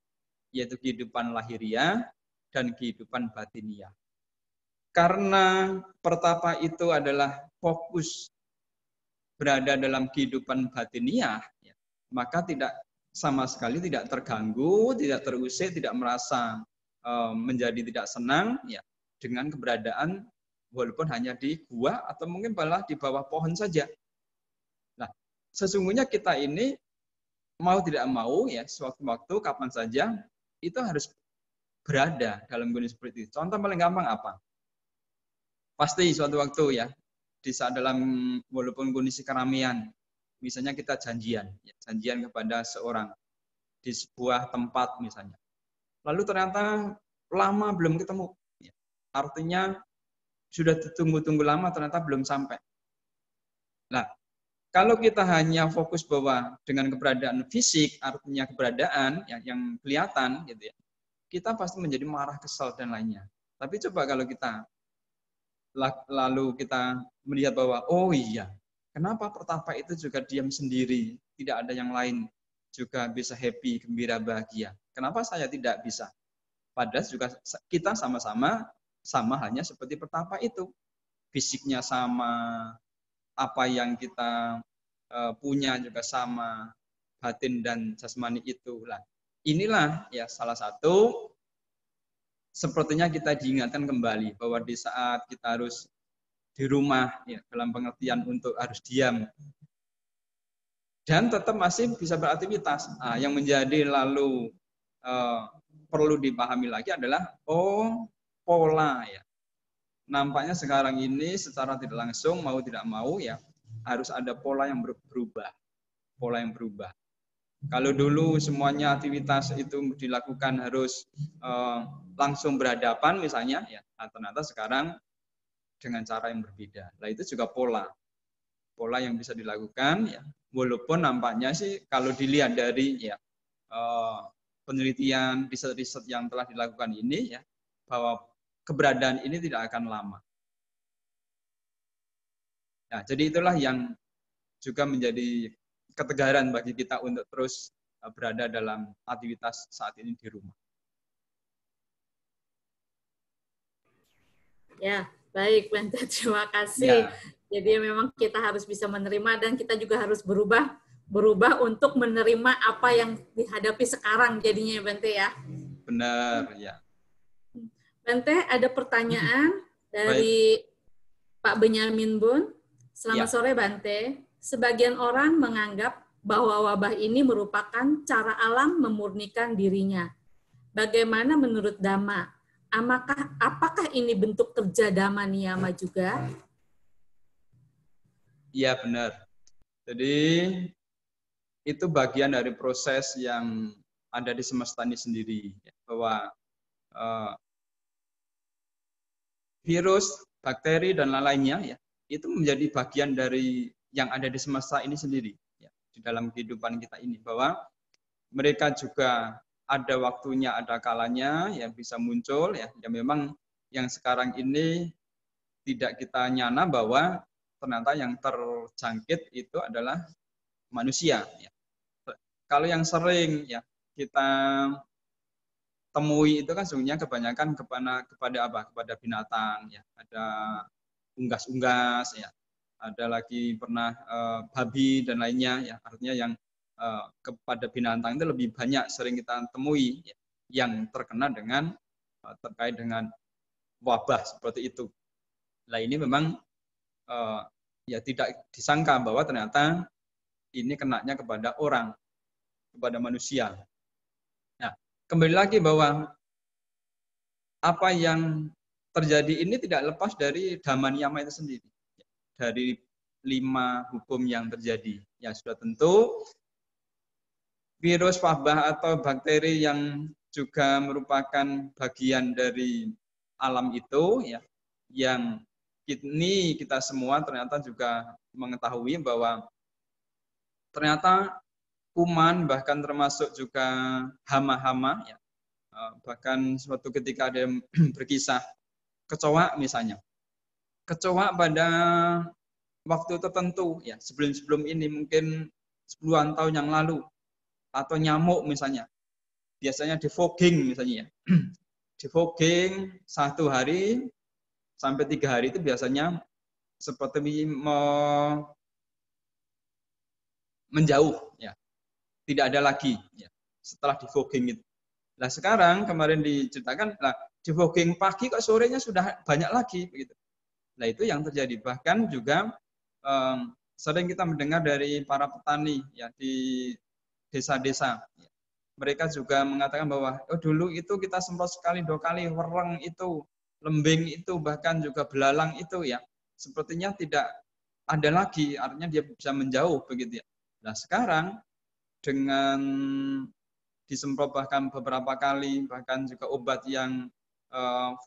yaitu kehidupan lahiriah dan kehidupan batiniah. Karena pertapa itu adalah fokus berada dalam kehidupan batiniah, ya, maka sama sekali tidak terganggu, tidak terusik, tidak merasa menjadi tidak senang, ya, dengan keberadaan walaupun hanya di gua atau mungkin malah di bawah pohon saja. Nah, sesungguhnya kita ini mau tidak mau, ya, sewaktu-waktu kapan saja itu harus berada dalam kondisi seperti itu. Contoh paling gampang apa? Pasti suatu waktu, ya, di saat dalam walaupun kondisi keramaian, misalnya kita janjian kepada seorang di sebuah tempat misalnya. Lalu ternyata lama belum ketemu. Artinya sudah ditunggu-tunggu lama ternyata belum sampai. Nah, kalau kita hanya fokus bahwa dengan keberadaan fisik, artinya keberadaan yang kelihatan gitu, ya, kita pasti menjadi marah, kesal dan lainnya. Tapi coba kalau kita lalu kita melihat bahwa, oh iya, kenapa pertapa itu juga diam sendiri, tidak ada yang lain juga bisa happy, gembira, bahagia. Kenapa saya tidak bisa? Padahal juga kita sama-sama hanya seperti pertapa itu. Fisiknya sama, apa yang kita punya juga sama, batin dan jasmani itu. Inilah, ya, salah satu sepertinya kita diingatkan kembali bahwa di saat kita harus di rumah, ya, dalam pengertian untuk harus diam dan tetap masih bisa beraktivitas. Yang menjadi lalu perlu dipahami lagi adalah pola, ya. Nampaknya sekarang ini secara tidak langsung mau tidak mau, ya, harus ada pola yang berubah. Pola yang berubah. Kalau dulu semuanya aktivitas itu dilakukan harus langsung berhadapan misalnya, ya, ternyata sekarang dengan cara yang berbeda. Nah, itu juga pola yang bisa dilakukan, ya, walaupun nampaknya sih kalau dilihat dari, ya, penelitian, riset-riset yang telah dilakukan ini, ya, bahwa keberadaan ini tidak akan lama. Nah, jadi itulah yang juga menjadi ketegaran bagi kita untuk terus berada dalam aktivitas saat ini di rumah. Ya, baik, Bante. Terima kasih. Ya. Jadi memang kita harus bisa menerima dan kita juga harus berubah untuk menerima apa yang dihadapi sekarang jadinya, Bante, ya. Benar, ya. Bante, ada pertanyaan dari Pak Benyamin Bun. Selamat sore, Bante. Sebagian orang menganggap bahwa wabah ini merupakan cara alam memurnikan dirinya. Bagaimana menurut Dhamma? Apakah ini bentuk kerja Dhamma Niyama juga? Iya, benar. Jadi itu bagian dari proses yang ada di semesta ini sendiri, bahwa virus, bakteri dan lain-lainnya, ya, itu menjadi bagian dari yang ada di semesta ini sendiri, ya, di dalam kehidupan kita ini, bahwa mereka juga ada waktunya, ada kalanya yang bisa muncul, ya, memang yang sekarang ini tidak kita nyana bahwa ternyata yang terjangkit itu adalah manusia. Ya. Kalau yang sering ya kita temui itu kan sebenarnya kebanyakan kepada apa? Kepada binatang ya. Ada unggas-unggas ya. Ada lagi pernah babi dan lainnya ya. Artinya yang kepada binatang itu lebih banyak sering kita temui ya, yang terkena dengan terkait dengan wabah seperti itu. Nah ini memang ya tidak disangka bahwa ternyata ini kenanya kepada orang, kepada manusia. Nah, kembali lagi bahwa apa yang terjadi ini tidak lepas dari dhamma niyama itu sendiri. Dari 5 hukum yang terjadi. Ya sudah tentu virus, wabah atau bakteri yang juga merupakan bagian dari alam itu ya, yang ini kita semua ternyata juga mengetahui bahwa ternyata kuman bahkan termasuk juga hama-hama ya, bahkan suatu ketika ada yang berkisah kecoa misalnya, kecoa pada waktu tertentu ya sebelum ini mungkin 10-an tahun yang lalu, atau nyamuk misalnya biasanya di fogging misalnya ya, di fogging 1 hari sampai 3 hari itu biasanya seperti menjauh ya, tidak ada lagi ya, setelah di fogging itu. Nah sekarang kemarin diceritakan, lah di fogging pagi kok sorenya sudah banyak lagi begitu. Nah itu yang terjadi. Bahkan juga sering kita mendengar dari para petani ya di desa-desa. Mereka juga mengatakan bahwa dulu itu kita semprot sekali 2 kali, wereng itu, lembing itu, bahkan juga belalang itu ya, sepertinya tidak ada lagi, artinya dia bisa menjauh begitu ya. Nah sekarang dengan disemprot bahkan beberapa kali, bahkan juga obat yang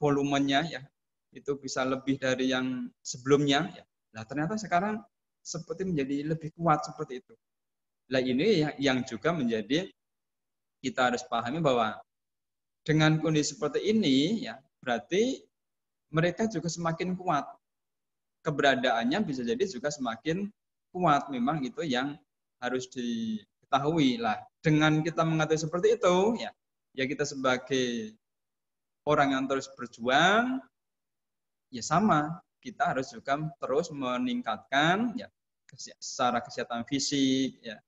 volumenya ya itu bisa lebih dari yang sebelumnya ya. Nah ternyata sekarang seperti menjadi lebih kuat seperti itu. Nah ini yang juga menjadi kita harus pahami bahwa dengan kondisi seperti ini ya berarti mereka juga semakin kuat. Keberadaannya bisa jadi juga semakin kuat. Memang itu yang harus diketahui lah. Dengan kita mengatakan seperti itu ya kita sebagai orang yang terus berjuang ya sama, kita harus juga terus meningkatkan ya secara kesehatan fisik ya,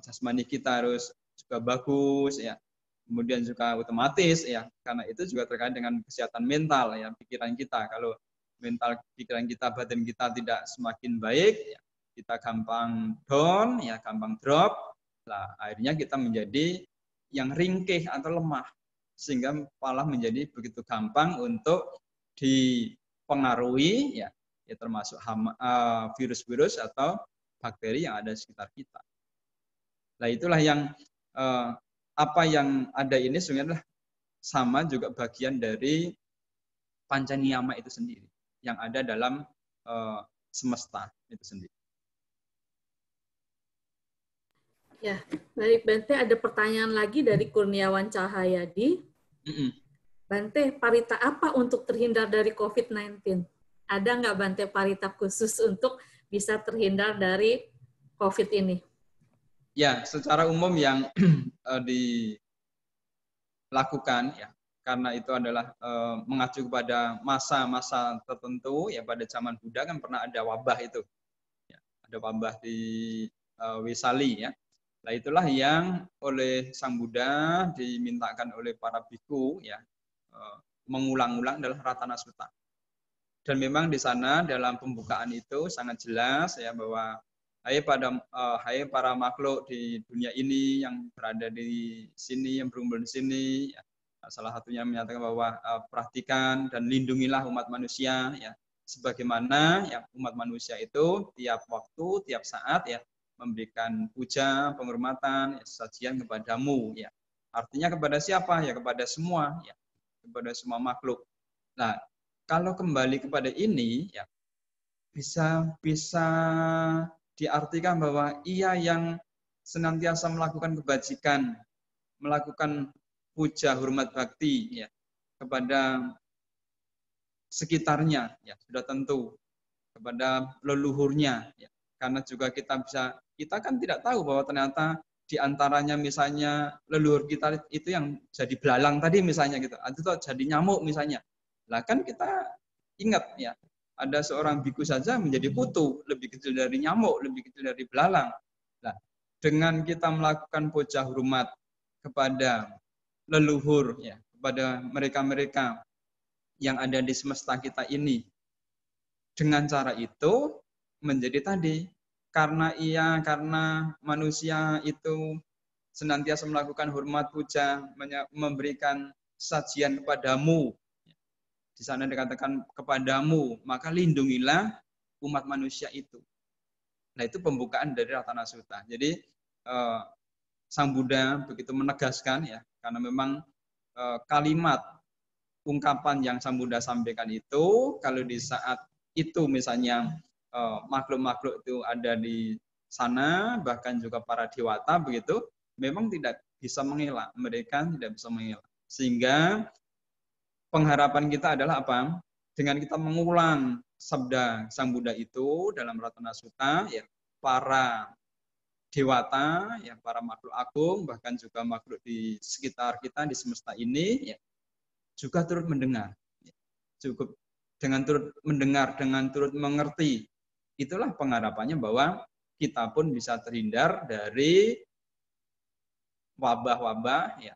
jasmani kita harus juga bagus ya, kemudian juga otomatis ya karena itu juga terkait dengan kesehatan mental ya, pikiran kita. Kalau mental pikiran kita, badan kita tidak semakin baik ya, kita gampang down ya, gampang drop lah, akhirnya kita menjadi yang ringkih atau lemah, sehingga malah menjadi begitu gampang untuk dipengaruhi ya termasuk virus-virus atau bakteri yang ada di sekitar kita. Nah itulah yang apa yang ada ini sebenarnya adalah sama juga bagian dari panca niyama itu sendiri yang ada dalam semesta itu sendiri. Ya, baik Bante, ada pertanyaan lagi dari Kurniawan Cahayadi. Bante, parita apa untuk terhindar dari COVID-19? Ada nggak Bante parita khusus untuk bisa terhindar dari COVID ini? Ya, secara umum yang dilakukan ya, karena itu adalah mengacu kepada masa-masa tertentu ya, pada zaman Buddha kan pernah ada wabah itu. Ya, ada wabah di Wesali ya. Nah itulah yang oleh Sang Buddha dimintakan oleh para biku ya, mengulang-ulang adalah Ratana Sutta. Dan memang di sana dalam pembukaan itu sangat jelas ya bahwa hai para makhluk di dunia ini yang berada di sini, yang berumur di sini ya, salah satunya menyatakan bahwa perhatikan dan lindungilah umat manusia ya, sebagaimana ya umat manusia itu tiap waktu, tiap saat ya memberikan puja, penghormatan, ya, sajian kepadamu ya. Artinya kepada siapa? Ya kepada semua ya, kepada semua makhluk. Nah, kalau kembali kepada ini ya bisa diartikan bahwa ia yang senantiasa melakukan kebajikan, melakukan puja, hormat, bakti ya kepada sekitarnya, ya sudah tentu kepada leluhurnya, ya. Karena juga kita kan tidak tahu bahwa ternyata di antaranya misalnya leluhur kita itu yang jadi belalang tadi misalnya gitu, atau jadi nyamuk misalnya. Lah kan kita ingat ya, ada seorang biku saja menjadi kutu, lebih kecil dari nyamuk, lebih kecil dari belalang. Nah, dengan kita melakukan puja hormat kepada leluhur, ya, kepada mereka-mereka yang ada di semesta kita ini, dengan cara itu menjadi tadi, karena manusia itu senantiasa melakukan hormat puja, memberikan sajian kepadamu. Di sana dikatakan kepadamu, maka lindungilah umat manusia itu. Nah, itu pembukaan dari Ratana Sutta. Jadi Sang Buddha begitu menegaskan ya, karena memang kalimat ungkapan yang Sang Buddha sampaikan itu, kalau di saat itu misalnya makhluk-makhluk itu ada di sana, bahkan juga para dewata begitu, memang tidak bisa mengelak, mereka tidak bisa mengelak. Sehingga pengharapan kita adalah apa? Dengan kita mengulang sabda Sang Buddha itu dalam Ratana Sutta, ya, para dewata, ya, para makhluk agung, bahkan juga makhluk di sekitar kita di semesta ini, ya, juga turut mendengar. Cukup dengan turut mendengar, dengan turut mengerti. Itulah pengharapannya bahwa kita pun bisa terhindar dari wabah-wabah, ya,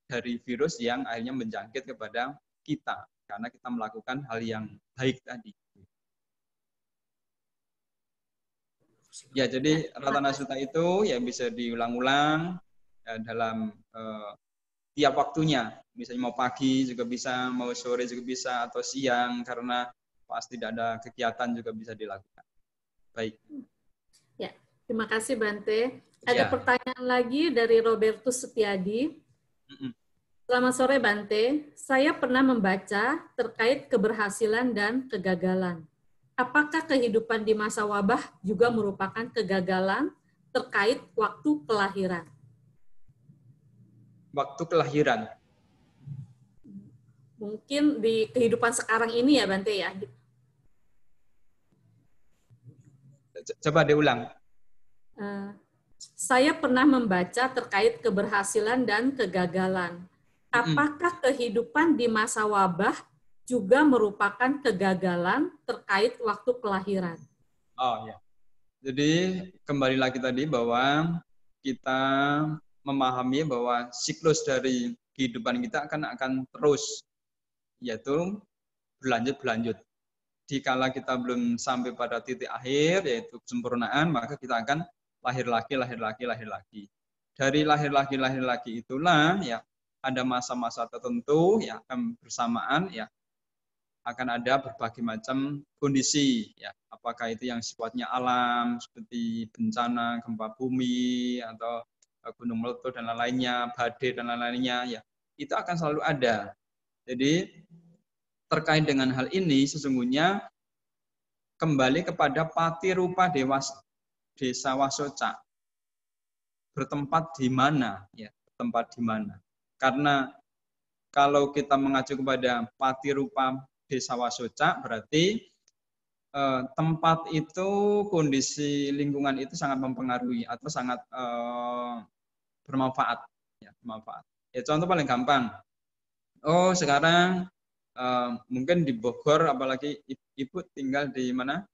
dari virus yang akhirnya menjangkit kepada kita karena kita melakukan hal yang baik tadi. Ya, jadi Ratana Sutta itu ya bisa diulang-ulang ya, dalam tiap waktunya. Misalnya mau pagi juga bisa, mau sore juga bisa, atau siang karena pas tidak ada kegiatan juga bisa dilakukan. Baik. Ya, terima kasih Bante. Ada pertanyaan lagi dari Robertus Setiadi. Selamat sore Bante, saya pernah membaca terkait keberhasilan dan kegagalan. Apakah kehidupan di masa wabah juga merupakan kegagalan terkait waktu kelahiran? Waktu kelahiran? Mungkin di kehidupan sekarang ini ya Bante ya? Coba diulang. Saya pernah membaca terkait keberhasilan dan kegagalan. Apakah kehidupan di masa wabah juga merupakan kegagalan terkait waktu kelahiran? Oh ya. Jadi kembali lagi tadi bahwa kita memahami bahwa siklus dari kehidupan kita akan terus, yaitu berlanjut. Dikala kita belum sampai pada titik akhir, yaitu kesempurnaan, maka kita akan lahir lagi. Dari lahir lagi itulah ya ada masa-masa tertentu ya akan bersamaan ya akan ada berbagai macam kondisi ya, apakah itu yang sifatnya alam seperti bencana gempa bumi atau gunung meletus dan lain-lainnya, badai dan lain-lainnya ya, itu akan selalu ada. Jadi terkait dengan hal ini sesungguhnya kembali kepada Patirupa Desa Wasoca, bertempat di mana ya, bertempat di mana. Karena kalau kita mengacu kepada Patirupa Desa Wasoca berarti tempat itu, kondisi lingkungan itu sangat mempengaruhi atau sangat bermanfaat ya, bermanfaat. Ya, contoh paling gampang. Oh, sekarang mungkin di Bogor, apalagi Ibu tinggal di mana?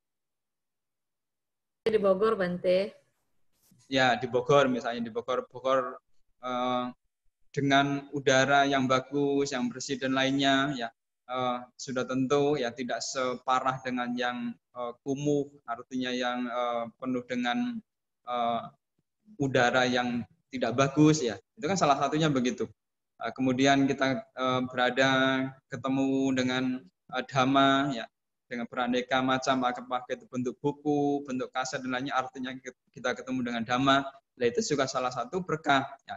Di Bogor, Bante. Ya, di Bogor misalnya, di Bogor dengan udara yang bagus, yang bersih dan lainnya ya, sudah tentu ya tidak separah dengan yang kumuh, artinya yang penuh dengan udara yang tidak bagus ya. Itu kan salah satunya begitu. Kemudian kita berada ketemu dengan dhamma ya, dengan beraneka macam, apakah itu bentuk buku, bentuk kaset dan lainnya, artinya kita ketemu dengan dhamma. Nah, itu juga salah satu berkah ya.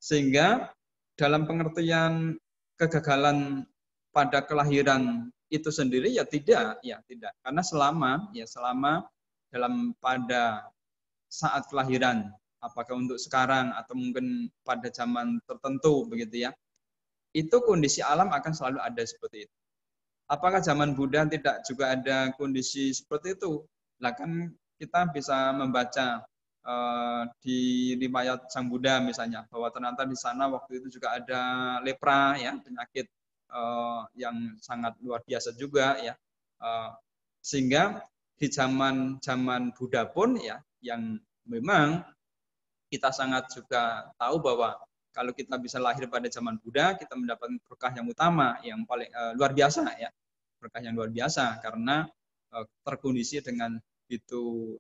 Sehingga dalam pengertian kegagalan pada kelahiran itu sendiri ya tidak, karena selama dalam pada saat kelahiran, apakah untuk sekarang atau mungkin pada zaman tertentu begitu ya, itu kondisi alam akan selalu ada seperti itu. Apakah zaman Buddha tidak juga ada kondisi seperti itu? Nah kan kita bisa membaca di riwayat Sang Buddha misalnya, bahwa ternyata di sana waktu itu juga ada lepra, ya, penyakit yang sangat luar biasa juga, ya. Sehingga di zaman Buddha pun, ya, yang memang kita sangat juga tahu bahwa kalau kita bisa lahir pada zaman Buddha, kita mendapatkan berkah yang utama, yang paling luar biasa, ya, berkah yang luar biasa karena terkondisi dengan itu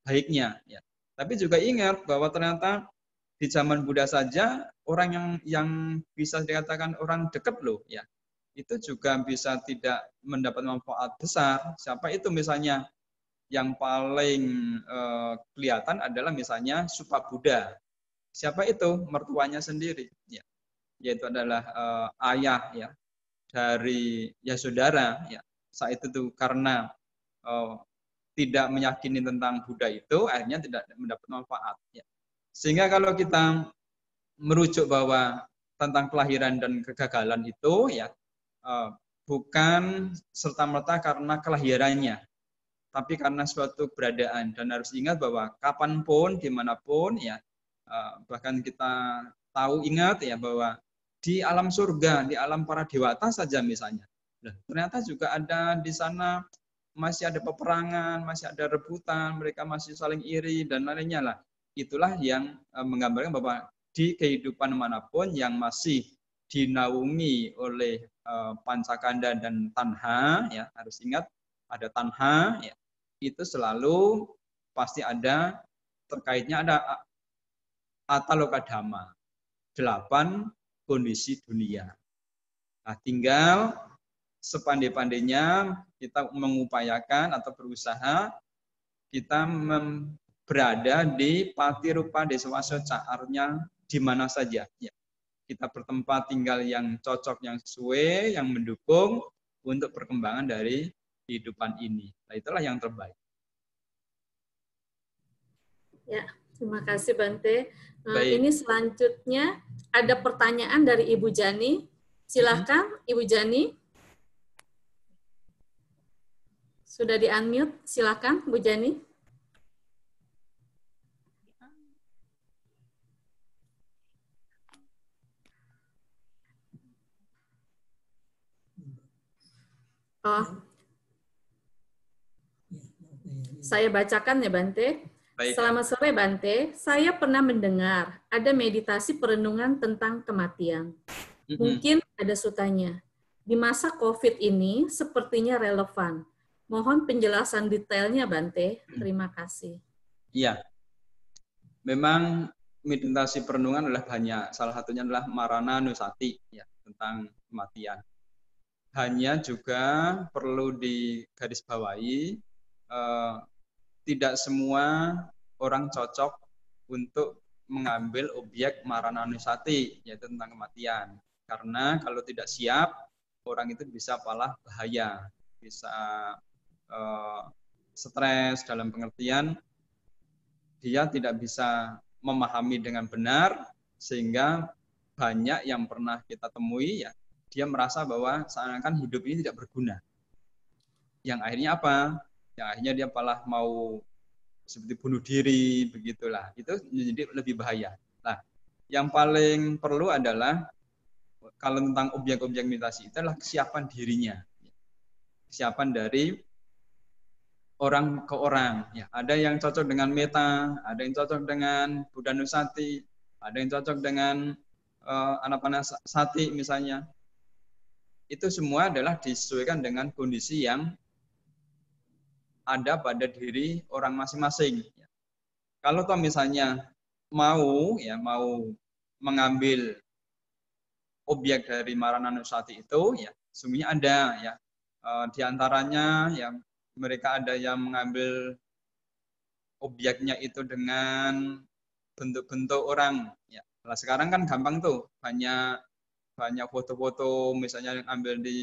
baiknya, ya. Tapi juga ingat bahwa ternyata di zaman Buddha saja orang yang bisa dikatakan orang dekat loh, ya, itu juga bisa tidak mendapat manfaat besar. Siapa itu misalnya? Yang paling kelihatan adalah misalnya Supa Buddha. Siapa itu? Mertuanya sendiri, ya, yaitu adalah ayah, ya, dari Yasodhara, ya. Saat itu tuh karena tidak meyakini tentang Buddha itu, akhirnya tidak mendapat manfaat, ya. Sehingga kalau kita merujuk bahwa tentang kelahiran dan kegagalan itu, ya, bukan serta-merta karena kelahirannya, tapi karena suatu keberadaan. Dan harus ingat bahwa kapanpun, dimanapun, ya, bahkan kita tahu, ingat, ya, bahwa di alam surga, di alam para dewata saja misalnya, ternyata juga ada di sana masih ada peperangan, masih ada rebutan, mereka masih saling iri dan lainnya lah. Itulah yang menggambarkan bahwa di kehidupan manapun yang masih dinaungi oleh pancakanda dan tanha, ya, harus ingat ada tanha, ya, itu selalu pasti ada terkaitnya ada ataloka dhamma, 8 kondisi dunia. Nah, tinggal sepandai-pandainya kita mengupayakan atau berusaha kita berada di patirupa deswasa caarnya di mana saja, ya. Kita bertempat tinggal yang cocok, yang sesuai, yang mendukung untuk perkembangan dari kehidupan ini. Nah, itulah yang terbaik. Ya, terima kasih Bante. Ini selanjutnya ada pertanyaan dari Ibu Jani. Silakan Ibu Jani. Sudah di-unmute, silakan Bu Jani. Oh. Saya bacakan ya Bante. Baik. Selamat sore Bante, saya pernah mendengar ada meditasi perenungan tentang kematian. Mungkin ada sutanya. Di masa COVID ini sepertinya relevan. Mohon penjelasan detailnya Bante. Terima kasih. Iya. Memang meditasi perenungan adalah banyak. Salah satunya adalah Marananusati, ya, tentang kematian. Hanya juga perlu digarisbawahi, tidak semua orang cocok untuk mengambil objek Marananusati, yaitu tentang kematian. Karena kalau tidak siap, orang itu bisa malah bahaya, bisa stres dalam pengertian dia tidak bisa memahami dengan benar, sehingga banyak yang pernah kita temui, ya, dia merasa bahwa seakan-akan hidup ini tidak berguna. Yang akhirnya apa? Yang akhirnya dia malah mau seperti bunuh diri, begitulah. Itu menjadi lebih bahaya. Nah, yang paling perlu adalah kalau tentang objek-objek meditasi itu adalah kesiapan dirinya. Kesiapan dari orang ke orang, ya. Ada yang cocok dengan meta, ada yang cocok dengan Buddhanusati, ada yang cocok dengan Anapanasati misalnya. Itu semua adalah disesuaikan dengan kondisi yang ada pada diri orang masing-masing. Kalau toh misalnya mau mengambil objek dari Marananusati itu, ya, semuanya ada, ya. Di antaranya yang mereka ada yang mengambil objeknya itu dengan bentuk-bentuk orang, ya. Nah, sekarang kan gampang tuh, banyak foto-foto misalnya yang ambil di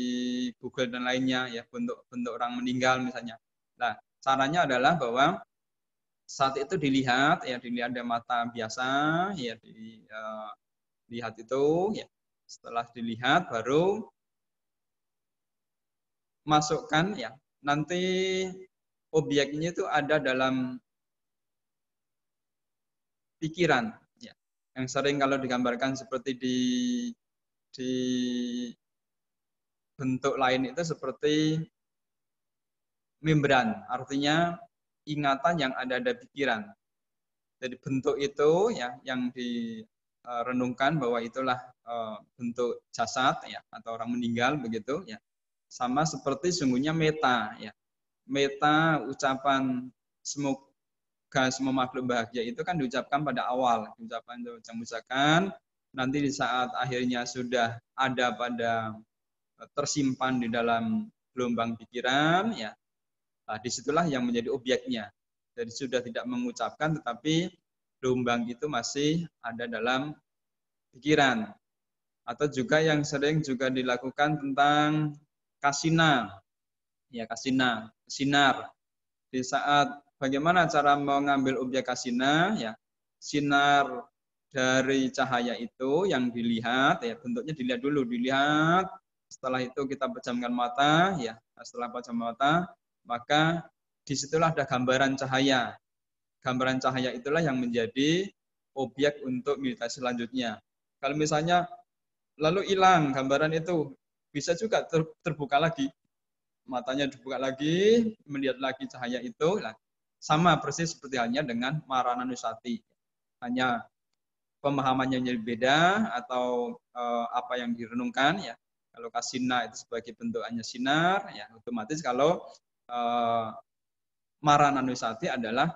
Google dan lainnya, ya, bentuk orang meninggal misalnya. Nah, caranya adalah bahwa saat itu dilihat dari mata biasa, ya, dilihat itu, ya, Setelah dilihat baru masukkan ya. Nanti objeknya itu ada dalam pikiran ya. Yang sering kalau digambarkan seperti di bentuk lain itu seperti membran, artinya ingatan yang ada pikiran. Jadi bentuk itu ya yang direnungkan bahwa itulah bentuk jasad ya atau orang meninggal begitu ya. Sama seperti sungguhnya meta ya. Meta ucapan semoga semua makhluk bahagia itu kan diucapkan pada awal, ucapan nanti di saat akhirnya sudah ada pada tersimpan di dalam gelombang pikiran ya. Nah, disitulah yang menjadi objeknya. Jadi sudah tidak mengucapkan tetapi gelombang itu masih ada dalam pikiran. Atau juga yang sering juga dilakukan tentang kasina. Ya, kasina, sinar. Di saat bagaimana cara mengambil objek kasina ya. Sinar dari cahaya itu yang dilihat ya, bentuknya dilihat dulu, dilihat. Setelah itu kita pejamkan mata ya. Setelah pejam mata maka disitulah ada gambaran cahaya. Gambaran cahaya itulah yang menjadi objek untuk meditasi selanjutnya. Kalau misalnya lalu hilang gambaran itu, bisa juga terbuka lagi. Matanya dibuka lagi, melihat lagi cahaya itu. Nah, sama persis seperti halnya dengan Marananusati. Hanya pemahamannya jadi beda atau apa yang direnungkan ya. Kalau kasina itu sebagai bentukannya sinar, ya otomatis kalau Marananusati adalah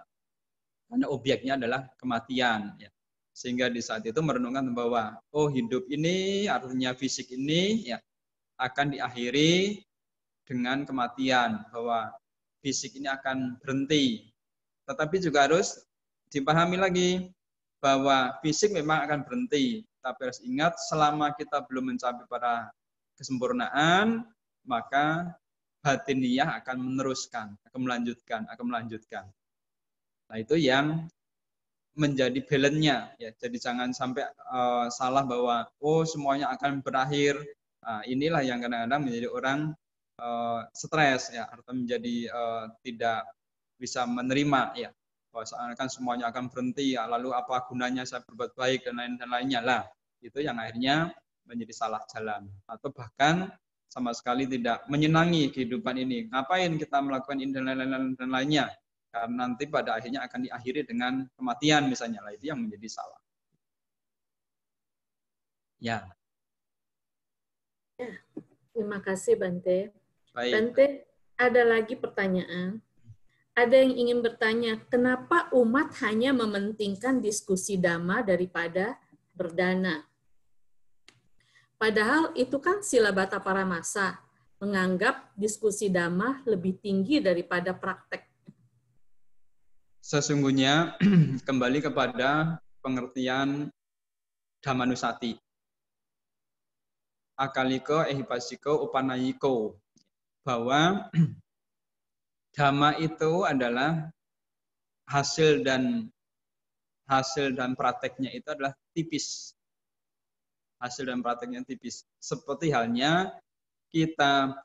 karena objeknya adalah kematian ya. Sehingga di saat itu merenungkan bahwa oh hidup ini artinya fisik ini ya akan diakhiri dengan kematian, bahwa fisik ini akan berhenti. Tetapi juga harus dipahami lagi bahwa fisik memang akan berhenti, tapi harus ingat selama kita belum mencapai pada kesempurnaan, maka batiniah akan meneruskan, akan melanjutkan. Nah, itu yang menjadi balance-nya ya. Jadi jangan sampai salah bahwa oh semuanya akan berakhir. Nah, inilah yang kadang-kadang menjadi orang stres ya, atau menjadi tidak bisa menerima ya. Bahwa seakan semuanya akan berhenti ya, lalu apa gunanya saya berbuat baik dan lain-lainnya lah. Itu yang akhirnya menjadi salah jalan atau bahkan sama sekali tidak menyenangi kehidupan ini. Ngapain kita melakukan ini dan lainnya? Karena nanti pada akhirnya akan diakhiri dengan kematian misalnya. Lah itu yang menjadi salah. Ya. Terima kasih Bante. Baik. Bante, ada lagi pertanyaan. Ada yang ingin bertanya, kenapa umat hanya mementingkan diskusi dhamma daripada berdana? Padahal itu kan Silabata Paramasa, menganggap diskusi dhamma lebih tinggi daripada praktek. Sesungguhnya kembali kepada pengertian Dhammanusati. Akaliko, ehipasiko, upanayiko. Bahwa dhamma itu adalah hasil dan prakteknya itu adalah tipis. Hasil dan prakteknya tipis. Seperti halnya kita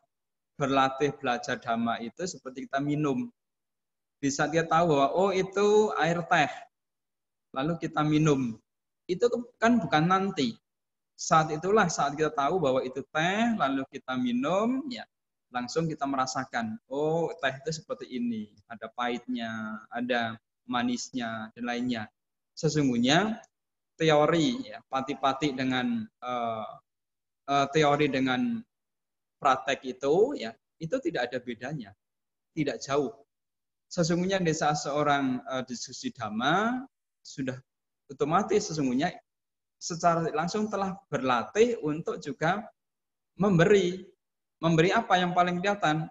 berlatih belajar dhamma itu seperti kita minum. Di saat kita tahu bahwa oh itu air teh, lalu kita minum. Itu kan bukan nanti. Saat itulah saat kita tahu bahwa itu teh, lalu kita minum, ya langsung kita merasakan, oh teh itu seperti ini, ada pahitnya, ada manisnya, dan lainnya. Sesungguhnya teori, ya, pati-pati dengan teori dengan praktek itu, ya itu tidak ada bedanya, tidak jauh. Sesungguhnya di saat seorang diskusi dhamma sudah otomatis sesungguhnya secara langsung telah berlatih untuk juga memberi apa yang paling kelihatan.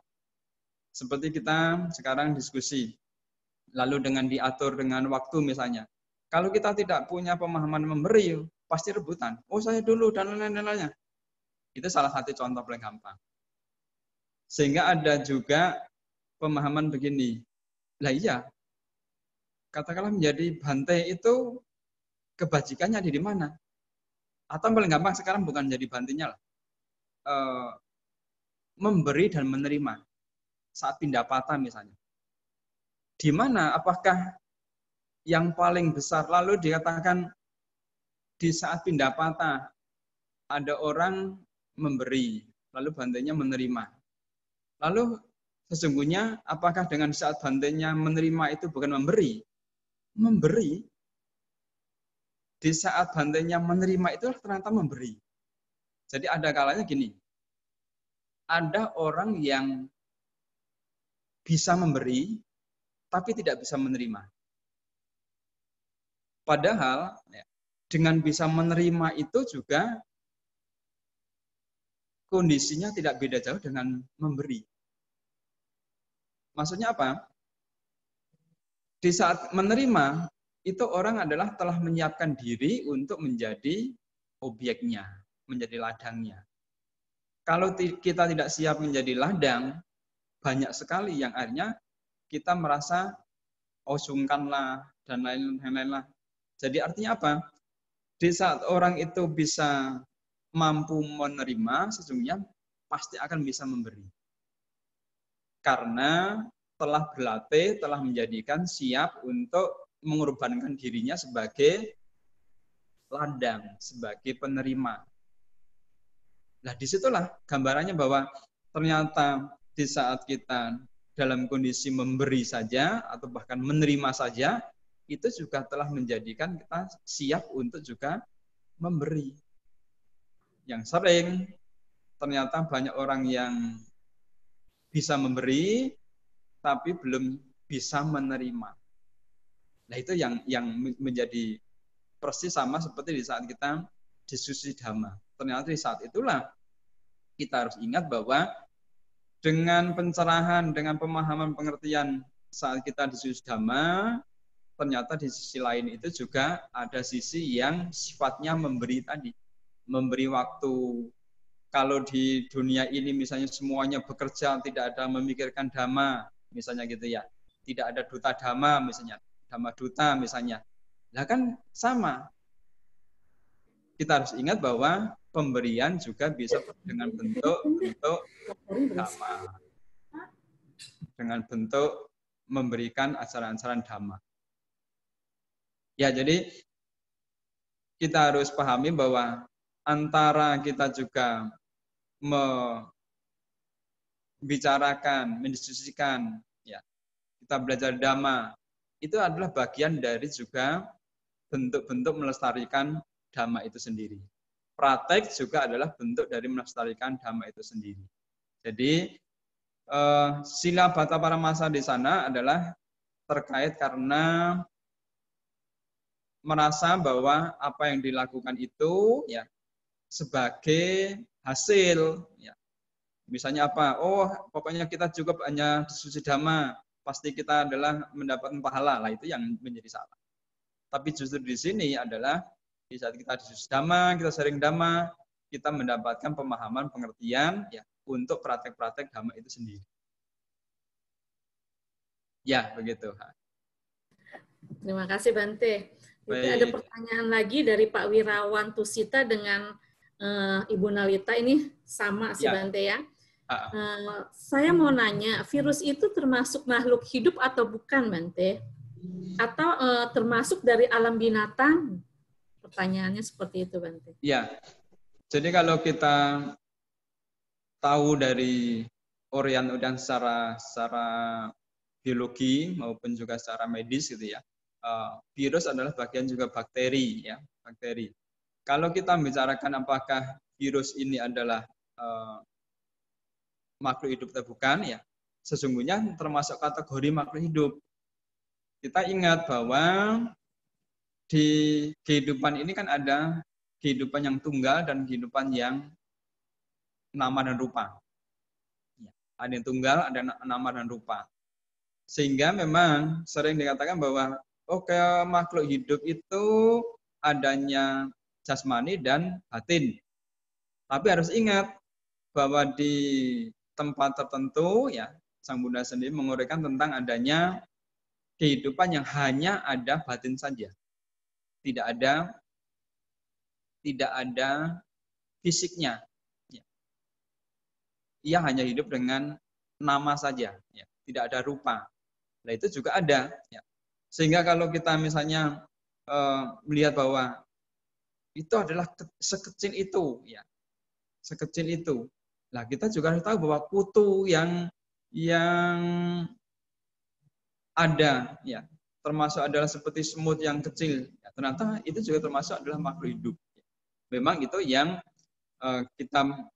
Seperti kita sekarang diskusi, lalu dengan diatur dengan waktu misalnya. Kalau kita tidak punya pemahaman memberi, pasti rebutan. Oh saya dulu dan lain-lainnya. Itu salah satu contoh paling gampang. Sehingga ada juga pemahaman begini. Lah iya, katakanlah menjadi Bante itu kebajikannya ada di mana? Atau paling gampang sekarang bukan jadi bantinya lah. Memberi dan menerima saat pindah patah misalnya. Di mana apakah yang paling besar lalu dikatakan di saat pindah patah ada orang memberi, lalu bantainya menerima. Lalu sesungguhnya apakah dengan saat bantainya menerima itu bukan memberi? Memberi. Di saat bantainya menerima itu ternyata memberi. Jadi ada kalanya gini, ada orang yang bisa memberi, tapi tidak bisa menerima. Padahal dengan bisa menerima itu juga kondisinya tidak beda jauh dengan memberi. Maksudnya apa? Di saat menerima, itu orang adalah telah menyiapkan diri untuk menjadi objeknya, menjadi ladangnya. Kalau kita tidak siap menjadi ladang, banyak sekali yang akhirnya kita merasa sungkanlah dan lain-lain lah. Jadi artinya apa? Di saat orang itu bisa mampu menerima, sesungguhnya pasti akan bisa memberi. Karena telah berlatih, telah menjadikan siap untuk mengorbankan dirinya sebagai ladang, sebagai penerima. Nah, disitulah gambarannya bahwa ternyata di saat kita dalam kondisi memberi saja atau bahkan menerima saja, itu juga telah menjadikan kita siap untuk juga memberi. Yang sering ternyata banyak orang yang bisa memberi tapi belum bisa menerima. Nah, itu yang menjadi persis sama seperti di saat kita diskusi Dhamma. Ternyata di saat itulah kita harus ingat bahwa dengan pencerahan, dengan pemahaman pengertian saat kita diskusi Dhamma, ternyata di sisi lain itu juga ada sisi yang sifatnya memberi tadi. Memberi waktu. Kalau di dunia ini misalnya semuanya bekerja, tidak ada memikirkan Dhamma, misalnya gitu ya. Tidak ada duta Dhamma misalnya, Dhamma duta misalnya. Nah kan sama. Kita harus ingat bahwa pemberian juga bisa dengan bentuk Dhamma. Dengan bentuk memberikan ajaran-ajaran Dhamma. Ya, jadi kita harus pahami bahwa antara kita juga membicarakan, mendiskusikan, ya, kita belajar Dhamma, itu adalah bagian dari juga bentuk-bentuk melestarikan Dhamma itu sendiri. Praktek juga adalah bentuk dari melestarikan Dhamma itu sendiri. Jadi sila bata paramasa di sana adalah terkait karena merasa bahwa apa yang dilakukan itu ya sebagai hasil. Ya. Misalnya apa? Oh, pokoknya kita cukup hanya diskusi Dhamma, pasti kita adalah mendapatkan pahala. Lah itu yang menjadi salah. Tapi justru di sini adalah di saat kita diskusi Dhamma, kita sharing Dhamma, kita mendapatkan pemahaman, pengertian ya untuk praktek-praktek Dhamma itu sendiri. Ya, begitu. Terima kasih Bante. Itu ada pertanyaan lagi dari Pak Wirawan Tusita dengan Ibu Nalita, ini sama sih ya. Bante ya. Saya mau nanya, virus itu termasuk makhluk hidup atau bukan Bante? Atau termasuk dari alam binatang? Pertanyaannya seperti itu Bante. Ya, jadi kalau kita tahu dari orian secara biologi maupun juga secara medis gitu ya, virus adalah bagian juga bakteri ya, bakteri. Kalau kita membicarakan apakah virus ini adalah makhluk hidup atau bukan, ya sesungguhnya termasuk kategori makhluk hidup. Kita ingat bahwa di kehidupan ini kan ada kehidupan yang tunggal dan kehidupan yang nama dan rupa. Ada yang tunggal, ada nama dan rupa. Sehingga memang sering dikatakan bahwa makhluk hidup itu adanya jasmani dan batin. Tapi harus ingat bahwa di tempat tertentu ya Sang Buddha sendiri menguraikan tentang adanya kehidupan yang hanya ada batin saja. Tidak ada tidak ada fisiknya. Ya. Ia hanya hidup dengan nama saja, ya. Tidak ada rupa. Nah itu juga ada. Ya. Sehingga kalau kita misalnya melihat bahwa itu adalah sekecil itu, ya, sekecil itu. Nah kita juga harus tahu bahwa kutu yang ada, ya, termasuk adalah seperti semut yang kecil. Ya, ternyata itu juga termasuk adalah makhluk hidup. Memang itu yang kita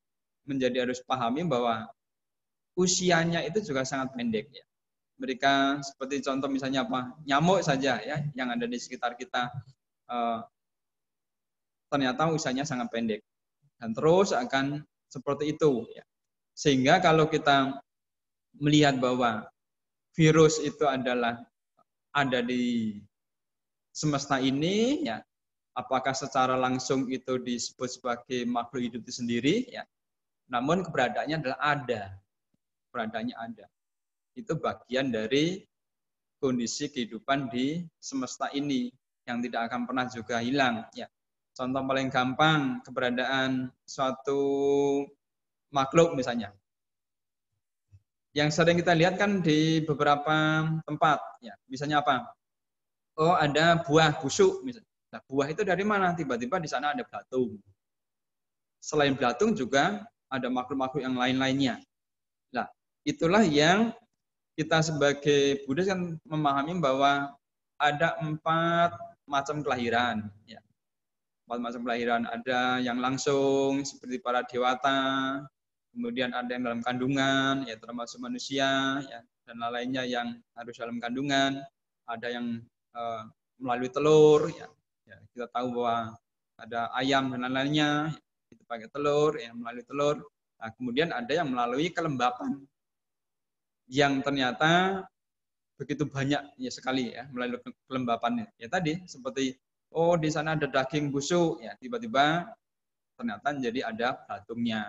menjadi harus pahami bahwa usianya itu juga sangat pendek. Ya. Mereka seperti contoh misalnya apa, nyamuk saja ya yang ada di sekitar kita ternyata usianya sangat pendek dan terus akan seperti itu. Ya. Sehingga kalau kita melihat bahwa virus itu adalah ada di semesta ini, ya, apakah secara langsung itu disebut sebagai makhluk hidup itu sendiri, ya, namun keberadaannya adalah ada, keberadaannya ada. Itu bagian dari kondisi kehidupan di semesta ini yang tidak akan pernah juga hilang. Ya. Contoh paling gampang keberadaan suatu makhluk misalnya. Yang sering kita lihat kan di beberapa tempat, ya, misalnya apa? Oh ada buah busuk misalnya. Nah, buah itu dari mana? Tiba-tiba di sana ada belatung. Selain belatung juga ada makhluk-makhluk yang lain-lainnya. Nah, itulah yang kita sebagai Buddhis kan memahami bahwa ada 4 macam kelahiran. Ya. 4 macam kelahiran. Ada yang langsung seperti para dewata, kemudian ada yang dalam kandungan, ya termasuk manusia, ya, dan lainnya yang harus dalam kandungan. Ada yang melalui telur, ya. Ya, kita tahu bahwa ada ayam dan lain-lainnya, itu pakai telur, ya, melalui telur. Nah, kemudian ada yang melalui kelembapan, yang ternyata begitu banyak ya sekali ya melalui kelembapannya. Ya tadi seperti oh di sana ada daging busuk, ya tiba-tiba ternyata jadi ada belatungnya,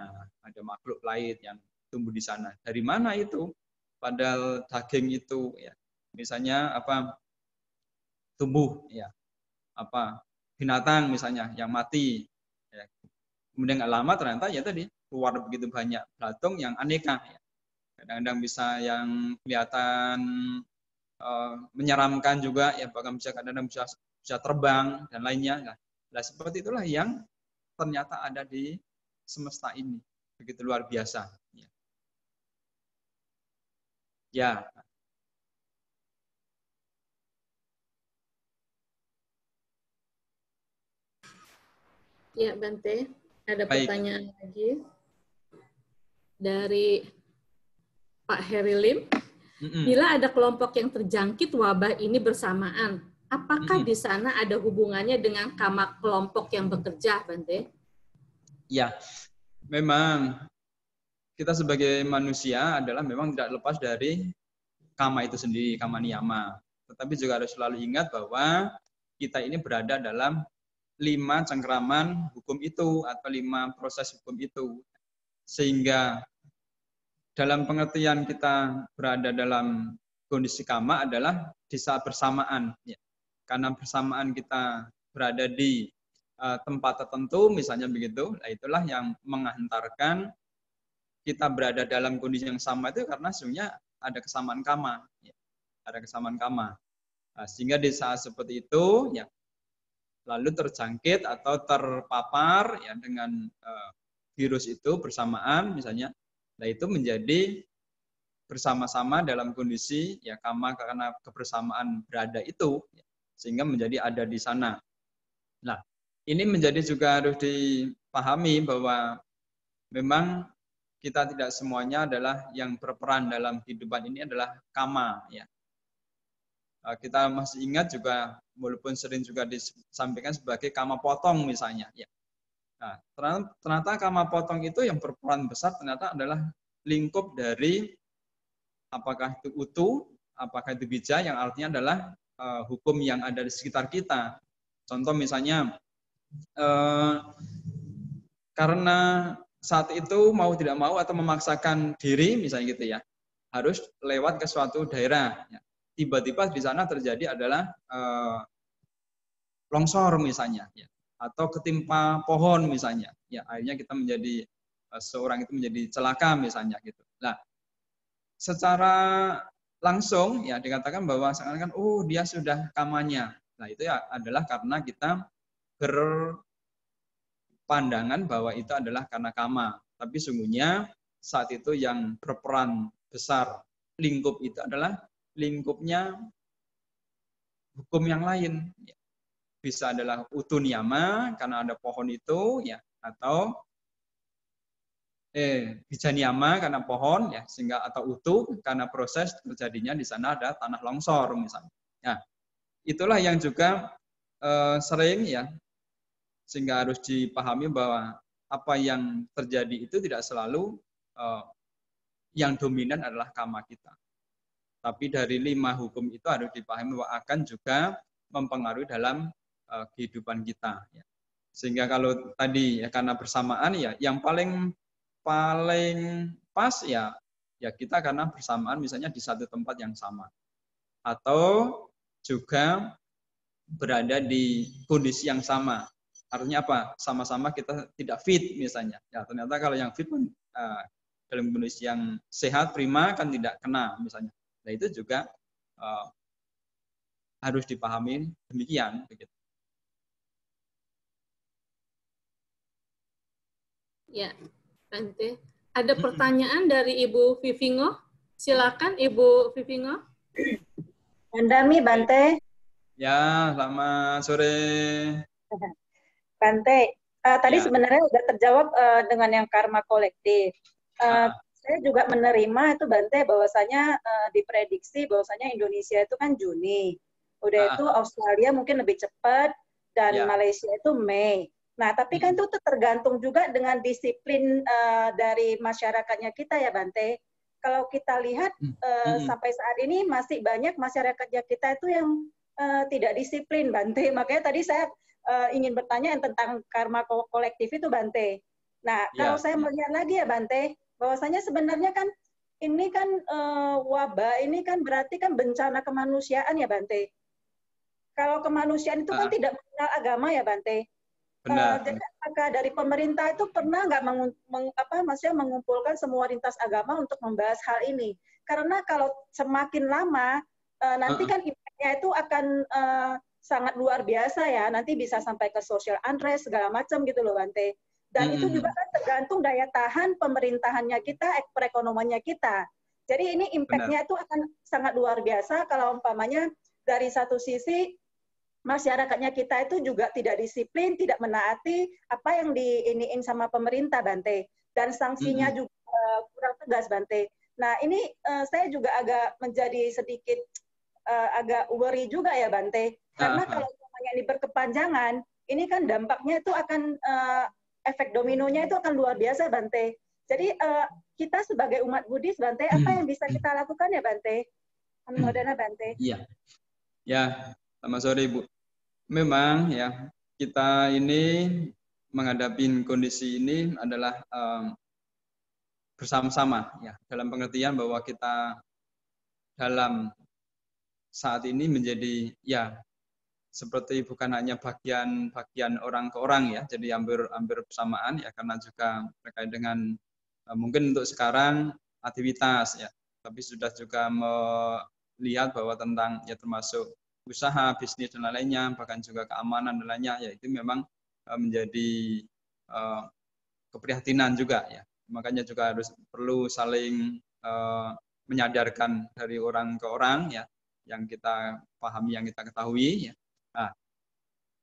ada makhluk lain yang tumbuh di sana. Dari mana itu? Padahal daging itu ya misalnya apa tumbuh ya apa binatang misalnya yang mati. Ya. Kemudian nggak lama ternyata ya tadi keluar begitu banyak belatung yang aneka. Ya. Kadang-kadang bisa yang kelihatan menyeramkan juga ya bahkan bisa kadang-kadang bisa terbang dan lainnya. Nah seperti itulah yang ternyata ada di semesta ini begitu luar biasa. Ya. Ya, Bante, ada Baik. pertanyaan lagi dari Pak Heri Lim. Bila ada kelompok yang terjangkit wabah ini bersamaan, apakah di sana ada hubungannya dengan kama kelompok yang bekerja, Bante? Ya, memang kita sebagai manusia adalah memang tidak lepas dari kama itu sendiri, kama niyama. Tetapi juga harus selalu ingat bahwa kita ini berada dalam 5 cengkeraman hukum itu atau 5 proses hukum itu. Sehingga dalam pengertian kita berada dalam kondisi kama adalah di saat bersamaan. Ya. Karena bersamaan kita berada di tempat tertentu, misalnya begitu, nah itulah yang menghantarkan kita berada dalam kondisi yang sama itu karena sebenarnya ada kesamaan kama. Ya. Ada kesamaan kama. Nah, sehingga di saat seperti itu, ya, lalu terjangkit atau terpapar ya dengan virus itu bersamaan misalnya, nah itu menjadi bersama-sama dalam kondisi ya kama karena kebersamaan berada itu ya, sehingga menjadi ada di sana. Nah ini menjadi juga harus dipahami bahwa memang kita tidak semuanya adalah yang berperan dalam kehidupan ini adalah kama ya. Kita masih ingat juga walaupun sering juga disampaikan sebagai kama potong misalnya ya. Nah, ternyata kama potong itu yang berperan besar ternyata adalah lingkup dari apakah itu utuh, apakah itu bija yang artinya adalah hukum yang ada di sekitar kita. Contoh misalnya karena saat itu mau tidak mau atau memaksakan diri misalnya gitu ya, harus lewat ke suatu daerah. Ya. Tiba-tiba di sana terjadi adalah longsor misalnya. Ya. atau ketimpa pohon misalnya, ya akhirnya kita menjadi seorang itu menjadi celaka misalnya gitu. Nah, secara langsung ya dikatakan bahwa seakan-akan oh dia sudah kamanya. Nah, itu ya adalah karena kita berpandangan bahwa itu adalah karena kama. Tapi sungguhnya saat itu yang berperan besar lingkup itu adalah lingkupnya hukum yang lain. Bisa adalah utu niyama karena ada pohon itu ya, atau bija niyama karena pohon ya, sehingga atau utu karena proses terjadinya di sana ada tanah longsor misalnya. Nah, itulah yang juga sering ya, sehingga harus dipahami bahwa apa yang terjadi itu tidak selalu yang dominan adalah kama kita. Tapi dari 5 hukum itu harus dipahami bahwa akan juga mempengaruhi dalam kehidupan kita. Ya. Sehingga kalau tadi ya karena bersamaan ya, yang paling pas ya kita karena bersamaan misalnya di satu tempat yang sama. Atau juga berada di kondisi yang sama. Artinya apa? Sama-sama kita tidak fit misalnya. Ya ternyata kalau yang fit pun dalam kondisi yang sehat prima kan tidak kena misalnya. Nah itu juga harus dipahami demikian. Begitu. Ya, Bante. Ada pertanyaan dari Ibu Vivingo. Silakan Ibu Vivingo. Andami Bante. Ya, selamat sore. Bante, tadi sebenarnya sudah terjawab dengan yang karma kolektif. Saya juga menerima itu Bante bahwasanya diprediksi bahwasanya Indonesia itu kan Juni. Udah itu Australia mungkin lebih cepat dan Malaysia itu Mei. Nah, tapi kan itu tergantung juga dengan disiplin dari masyarakatnya kita ya Bante. Kalau kita lihat sampai saat ini masih banyak masyarakatnya kita itu yang tidak disiplin Bante. Makanya tadi saya ingin bertanya tentang karma kolektif itu Bante. Nah, kalau saya melihat lagi ya Bante, bahwasanya sebenarnya kan ini kan wabah ini kan berarti kan bencana kemanusiaan ya Bante. Kalau kemanusiaan itu kan tidak mengenal agama ya Bante. Jadi apakah dari pemerintah itu pernah nggak mengumpulkan semua lintas agama untuk membahas hal ini? Karena kalau semakin lama nanti kan impactnya itu akan sangat luar biasa ya. Nanti bisa sampai ke social unrest segala macam gitu loh Bante. Dan itu juga kan tergantung daya tahan pemerintahannya kita, perekonomiannya kita. Jadi ini impactnya itu akan sangat luar biasa kalau umpamanya dari satu sisi masyarakatnya kita itu juga tidak disiplin, tidak menaati apa yang diiniin sama pemerintah Bante. Dan sanksinya juga kurang tegas Bante. Nah ini saya juga agak menjadi sedikit agak worry juga ya Bante. Karena kalau ini berkepanjangan, ini kan dampaknya itu akan efek dominonya itu akan luar biasa Bante. Jadi kita sebagai umat Buddhis Bante, apa yang bisa kita lakukan ya Bante? Anumodana Bante. Iya. Ya, selamat sore Ibu. Memang ya kita ini menghadapi kondisi ini adalah bersama-sama ya, dalam pengertian bahwa kita dalam saat ini menjadi ya seperti bukan hanya bagian orang ke orang ya, jadi hampir bersamaan ya, karena juga terkait dengan mungkin untuk sekarang aktivitas ya, tapi sudah juga melihat bahwa tentang ya termasuk usaha, bisnis dan lainnya, bahkan juga keamanan dan lainnya, ya itu memang menjadi keprihatinan juga ya. Makanya juga harus perlu saling menyadarkan dari orang ke orang ya, yang kita pahami, yang kita ketahui ya. Nah,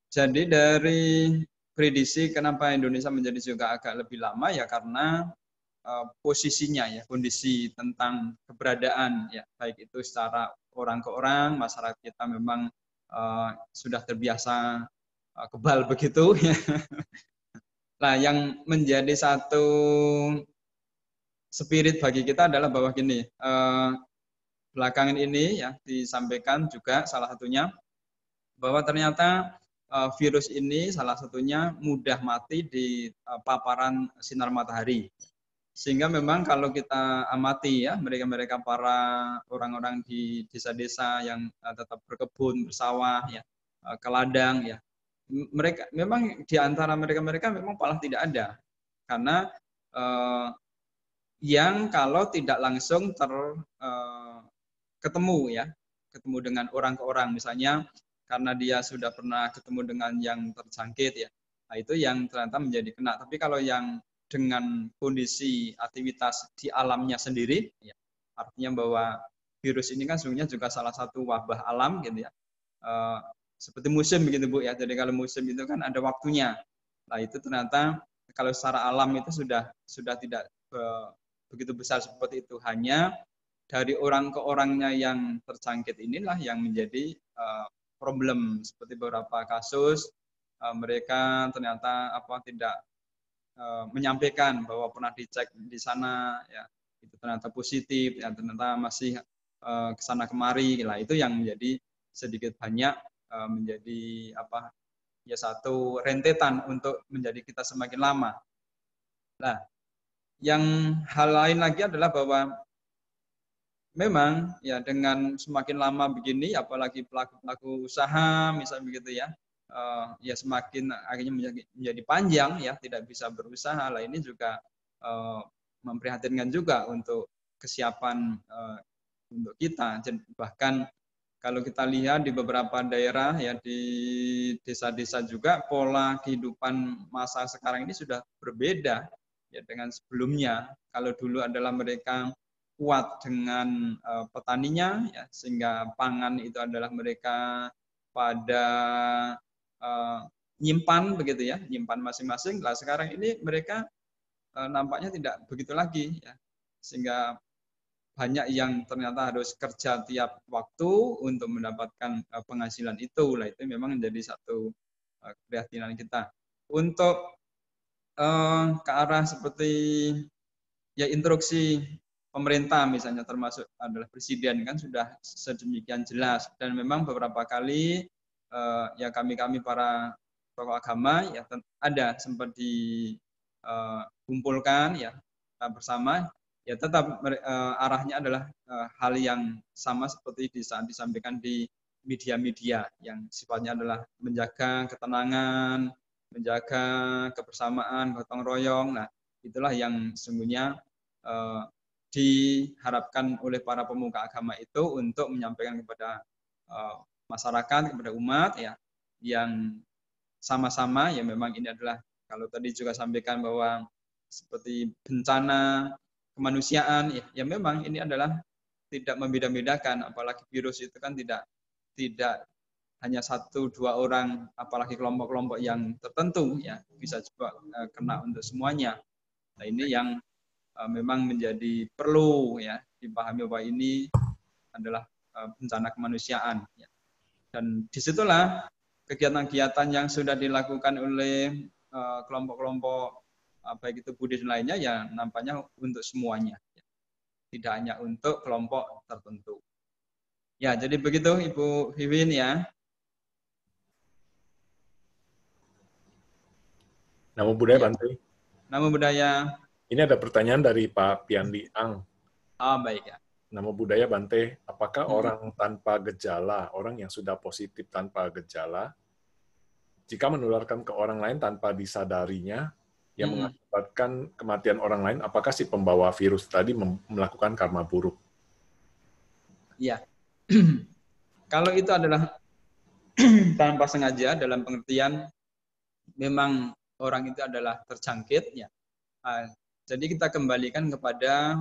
jadi dari prediksi kenapa Indonesia menjadi juga agak lebih lama ya karena posisinya ya, kondisi tentang keberadaan ya, baik itu secara orang ke orang, masyarakat kita memang sudah terbiasa kebal begitu ya. Nah, yang menjadi satu spirit bagi kita adalah bahwa gini, belakangan ini ya disampaikan juga salah satunya bahwa ternyata virus ini salah satunya mudah mati di paparan sinar matahari. Sehingga memang kalau kita amati ya, mereka para orang-orang di desa-desa yang tetap berkebun, bersawah ya, ke ladang ya, mereka memang di antara mereka memang malah tidak ada, karena yang kalau tidak langsung ketemu dengan orang ke orang, misalnya karena dia sudah pernah ketemu dengan yang terjangkit ya, nah itu yang ternyata menjadi kena. Tapi kalau yang dengan kondisi aktivitas di alamnya sendiri, ya, artinya bahwa virus ini kan sebenarnya juga salah satu wabah alam gitu ya, seperti musim begitu Bu ya. Jadi kalau musim itu kan ada waktunya. Nah itu ternyata kalau secara alam itu sudah tidak begitu besar seperti itu. Hanya dari orang ke orangnya yang terjangkit inilah yang menjadi problem. Seperti beberapa kasus mereka ternyata tidak menyampaikan bahwa pernah dicek di sana ya, itu ternyata positif ya, ternyata masih kesana kemari lah. Itu yang menjadi sedikit banyak menjadi ya satu rentetan untuk menjadi kita semakin lama. Nah, yang hal lain lagi adalah bahwa memang ya dengan semakin lama begini, apalagi pelaku-pelaku usaha misalnya begitu ya, ya semakin akhirnya menjadi panjang ya, tidak bisa berusaha. Lah ini juga memprihatinkan juga untuk kesiapan untuk kita. Bahkan kalau kita lihat di beberapa daerah ya, di desa-desa juga pola kehidupan masa sekarang ini sudah berbeda ya dengan sebelumnya. Kalau dulu adalah mereka kuat dengan petaninya ya, sehingga pangan itu adalah mereka pada nyimpan begitu ya, nyimpan masing-masing. Lah sekarang ini mereka nampaknya tidak begitu lagi ya, sehingga banyak yang ternyata harus kerja tiap waktu untuk mendapatkan penghasilan itu. Lah itu memang menjadi satu keprihatinan kita. Untuk ke arah seperti ya instruksi pemerintah misalnya, termasuk adalah presiden kan sudah sedemikian jelas, dan memang beberapa kali ya kami para tokoh agama ya ada sempat dikumpulkan ya bersama. Ya tetap arahnya adalah hal yang sama seperti disampaikan di media-media yang sifatnya adalah menjaga ketenangan, menjaga kebersamaan, gotong royong. Nah, itulah yang sesungguhnya diharapkan oleh para pemuka agama itu untuk menyampaikan kepada masyarakat, kepada umat ya, yang sama-sama ya memang ini adalah, kalau tadi juga sampaikan bahwa seperti bencana kemanusiaan ya memang ini adalah tidak membeda-bedakan, apalagi virus itu kan tidak hanya 1-2 orang, apalagi kelompok-kelompok yang tertentu ya, bisa juga kena untuk semuanya. Nah ini yang memang menjadi perlu ya dipahami bahwa ini adalah bencana kemanusiaan ya. Dan disitulah kegiatan-kegiatan yang sudah dilakukan oleh kelompok-kelompok baik itu Buddhis lainnya ya nampaknya untuk semuanya, tidak hanya untuk kelompok tertentu. Ya, jadi begitu Ibu Hiwin ya. Namo Buddhaya Bante. Namo Buddhaya. Ini ada pertanyaan dari Pak Piandi Ang. Baik ya. Namo Buddhaya Bante, apakah orang tanpa gejala, orang yang sudah positif tanpa gejala, jika menularkan ke orang lain tanpa disadarinya, yang mengakibatkan kematian orang lain, apakah si pembawa virus tadi melakukan karma buruk? Iya. Kalau itu adalah tanpa sengaja, dalam pengertian memang orang itu adalah terjangkit, ya. Jadi kita kembalikan kepada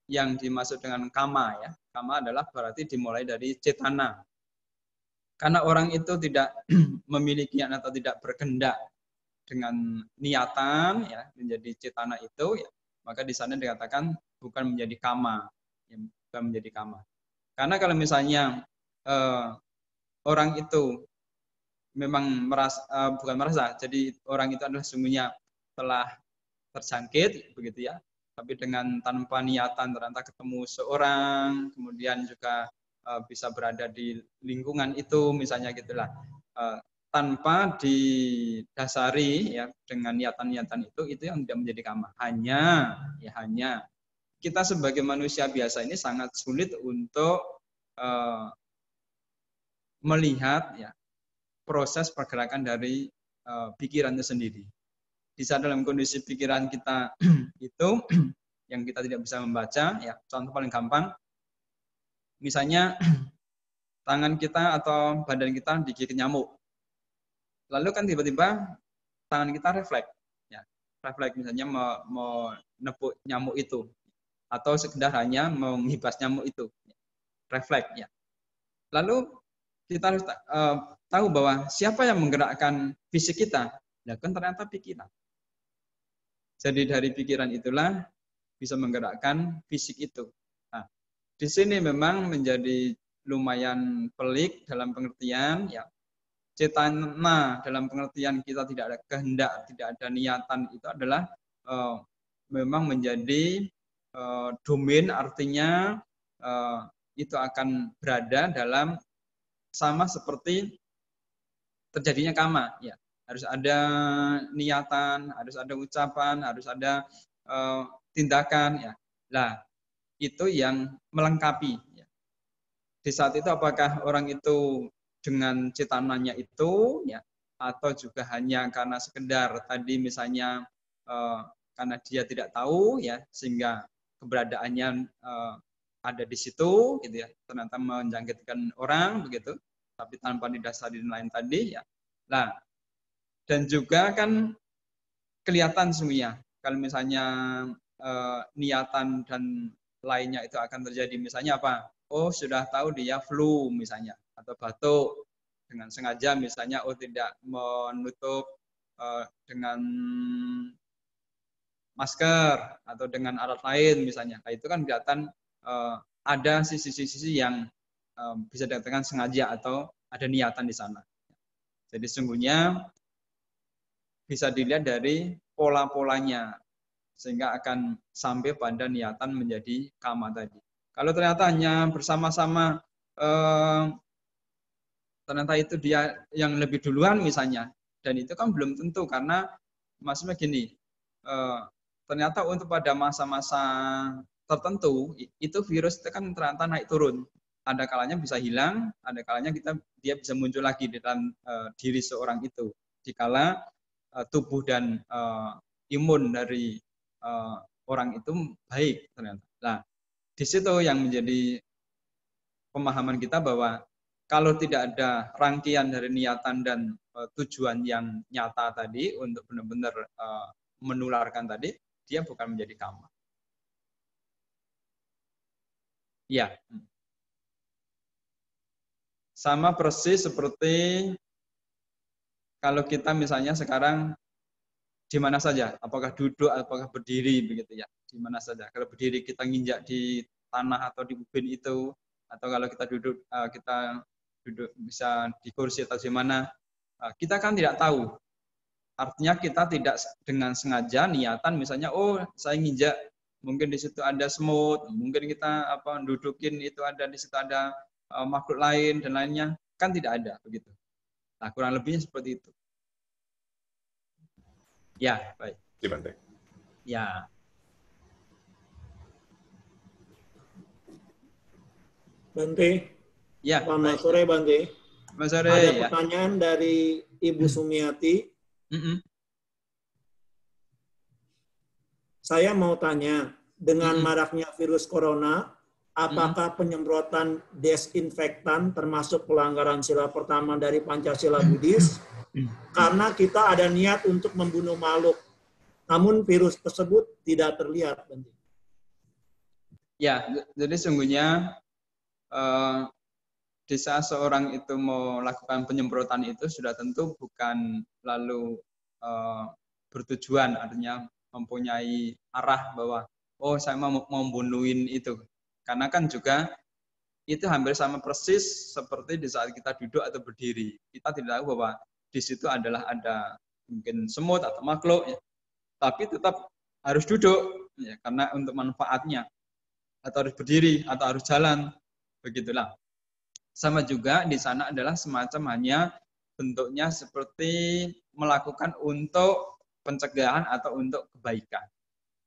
yang dimaksud dengan kama, ya. Kama adalah berarti dimulai dari cetana. Karena orang itu tidak memiliki atau tidak berkehendak dengan niatan ya menjadi cetana itu ya, maka di sana dikatakan bukan menjadi kama, ya, bukan menjadi kama. Karena kalau misalnya orang itu memang merasa bukan merasa, jadi orang itu adalah sesungguhnya telah terjangkit begitu ya, tapi dengan tanpa niatan ternyata ketemu seorang, kemudian juga bisa berada di lingkungan itu misalnya gitulah. Tanpa didasari ya dengan niatan-niatan itu yang tidak menjadi kama. Hanya kita sebagai manusia biasa ini sangat sulit untuk melihat ya proses pergerakan dari pikiran itu sendiri. Di saat dalam kondisi pikiran kita itu yang kita tidak bisa membaca, ya contoh paling gampang, misalnya tangan kita atau badan kita digigit nyamuk, lalu kan tiba-tiba tangan kita refleks, ya refleks misalnya menepuk nyamuk itu, atau sekedar hanya menghibas nyamuk itu, refleks ya. Lalu kita harus tahu bahwa siapa yang menggerakkan fisik kita, ya kan ternyata pikiran. Jadi dari pikiran itulah bisa menggerakkan fisik itu. Nah, di sini memang menjadi lumayan pelik dalam pengertian ya. Cetana dalam pengertian kita tidak ada kehendak, tidak ada niatan, itu adalah memang menjadi domain, artinya itu akan berada dalam sama seperti terjadinya karma ya. Harus ada niatan, harus ada ucapan, harus ada tindakan ya. Nah, itu yang melengkapi ya. Di saat itu apakah orang itu dengan cetananya itu ya, atau juga hanya karena sekedar tadi misalnya karena dia tidak tahu ya, sehingga keberadaannya ada di situ gitu ya, ternyata menjangkitkan orang begitu, tapi tanpa didasari dan lain tadi ya. Nah, dan juga kan kelihatan semuanya kalau misalnya niatan dan lainnya itu akan terjadi. Misalnya apa? Oh, sudah tahu dia flu misalnya, atau batuk dengan sengaja misalnya, oh tidak menutup dengan masker atau dengan alat lain misalnya. Nah, itu kan kelihatan ada sisi-sisi yang bisa dikatakan sengaja atau ada niatan di sana. Jadi sesungguhnya bisa dilihat dari pola-polanya, sehingga akan sampai pada niatan menjadi kama tadi. Kalau ternyata hanya bersama-sama, ternyata itu dia yang lebih duluan misalnya, dan itu kan belum tentu, karena maksudnya gini, ternyata untuk pada masa-masa tertentu, itu virus itu kan ternyata naik turun. Ada kalanya bisa hilang, ada kalanya dia bisa muncul lagi di dalam diri seorang itu. Dikala tubuh dan imun dari orang itu baik ternyata. Nah, di situ yang menjadi pemahaman kita bahwa kalau tidak ada rangkaian dari niatan dan tujuan yang nyata tadi untuk benar-benar menularkan tadi, dia bukan menjadi kama. Ya. Sama persis seperti kalau kita misalnya sekarang di mana saja, apakah duduk, apakah berdiri begitu ya, di mana saja. Kalau berdiri kita nginjak di tanah atau di ubin itu, atau kalau kita duduk bisa di kursi atau di mana, kita kan tidak tahu. Artinya kita tidak dengan sengaja niatan misalnya, oh saya nginjak, mungkin di situ ada semut, mungkin kita dudukin itu ada di situ ada makhluk lain dan lainnya, kan tidak ada begitu. Nah, kurang lebihnya seperti itu. Ya, baik. Bante. Ya. Bante. Ya. Selamat sore, Bante. Selamat sore. Ada pertanyaan dari Ibu Sumiati. Saya mau tanya, dengan maraknya virus corona, apakah penyemprotan desinfektan termasuk pelanggaran sila pertama dari Pancasila Buddhis? Karena kita ada niat untuk membunuh makhluk, namun virus tersebut tidak terlihat. Ya, jadi sungguhnya di saat seorang itu melakukan penyemprotan itu sudah tentu bukan lalu bertujuan, artinya mempunyai arah bahwa oh saya mau membunuhin itu. Karena kan juga itu hampir sama persis seperti di saat kita duduk atau berdiri. Kita tidak tahu bahwa di situ adalah ada mungkin semut atau makhluk, ya. Tapi tetap harus duduk, ya, karena untuk manfaatnya. Atau harus berdiri, atau harus jalan, begitulah. Sama juga di sana adalah semacam hanya bentuknya seperti melakukan untuk pencegahan atau untuk kebaikan.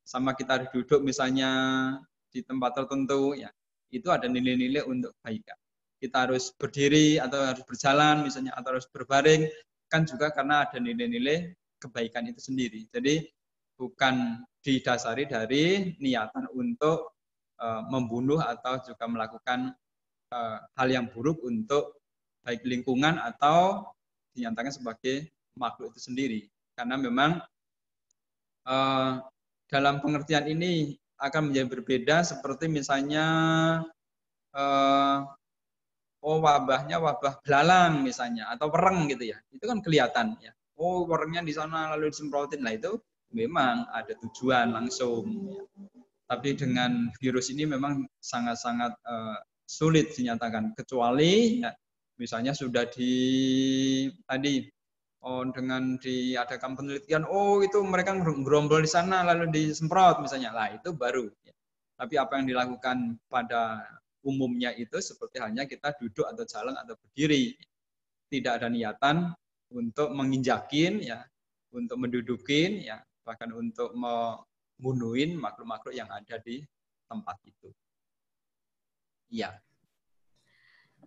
Sama kita duduk misalnya di tempat tertentu, ya, itu ada nilai-nilai untuk kebaikan. kita harus berdiri atau harus berjalan misalnya atau harus berbaring, kan juga karena ada nilai-nilai kebaikan itu sendiri. Jadi bukan didasari dari niatan untuk membunuh atau juga melakukan hal yang buruk untuk baik lingkungan atau dinyatakan sebagai makhluk itu sendiri. Karena memang dalam pengertian ini akan menjadi berbeda seperti misalnya wabahnya wabah belalang misalnya atau wereng gitu ya. Itu kan kelihatan ya. Oh, werengnya di sana lalu disemprotin. Lah itu memang ada tujuan langsung ya. Tapi dengan virus ini memang sangat-sangat sulit dinyatakan kecuali ya, misalnya sudah dengan diadakan penelitian, itu mereka gerombol di sana lalu disemprot misalnya, lah itu baru. Ya. Tapi apa yang dilakukan pada umumnya itu seperti halnya kita duduk atau jalan atau berdiri, tidak ada niatan untuk menginjakin, ya, untuk mendudukin, ya, bahkan untuk membunuhin makhluk-makhluk yang ada di tempat itu. Iya.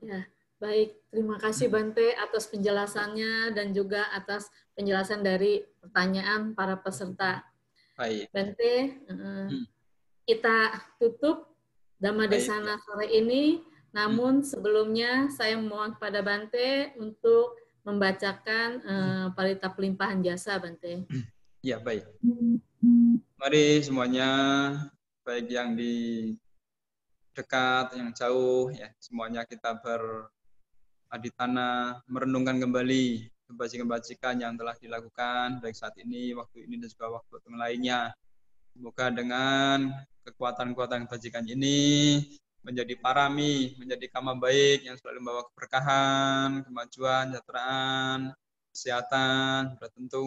Ya. Baik, terima kasih Bante atas penjelasannya dan juga atas penjelasan dari pertanyaan para peserta. Baik. Bante, kita tutup Dhammadesana sore ini, namun sebelumnya saya mohon pada Bante untuk membacakan parita pelimpahan jasa, Bante. Ya, baik. Mari semuanya, baik yang di dekat, yang jauh, ya semuanya kita aditana merenungkan kembali kebajikan-kebajikan yang telah dilakukan baik saat ini, waktu ini dan juga waktu yang lainnya. Semoga dengan kekuatan-kekuatan kebajikan ini menjadi parami, menjadi kama baik yang selalu membawa keberkahan, kemajuan, kesejahteraan, kesehatan, sudah tentu.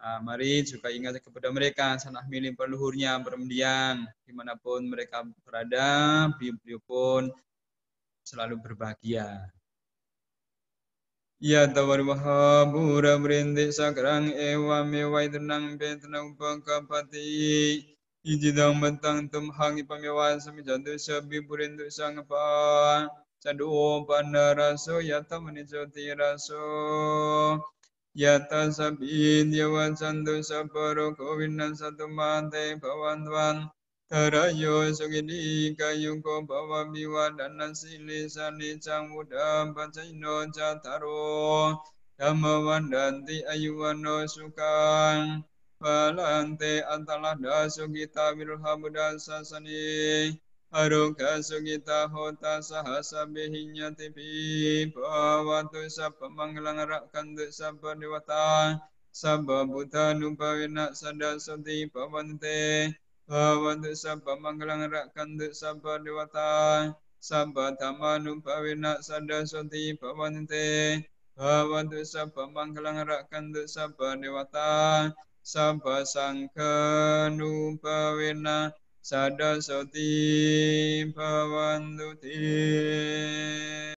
Nah, mari juga ingat kepada mereka, sanah milim peluhurnya bermendiang, dimanapun mereka berada, beliau pun selalu berbahagia. Ya tawar mahabura berintik sakrang ewa mewai tenang betenang pangkapati ijidang bentang tumhang ipamewan sami jantu sabi burintu sangapa caduo pandaraso yata manicoti raso yata sabi diawan santu saparo kowinan satu mante bawantuan Tarayo sugini kayungko bawa biwa dana sili sani cangudam pacaino cataro dhammawandanti ayuwano sukang palante antalah dasu kita wilha budasa sani aroga sugita hota sahasa behinya tipi bawatu sapa manglang rakantu sapa dewata sapa buddha nupawina sadasati pawante Bhavantu sabba manggalang rakantu sabba dewata sabba dhamma pawina sadasati bhavante Bhavantu sabba manggalang rakantu sabba dewata sabba sangha pawina sadasati bhavantu te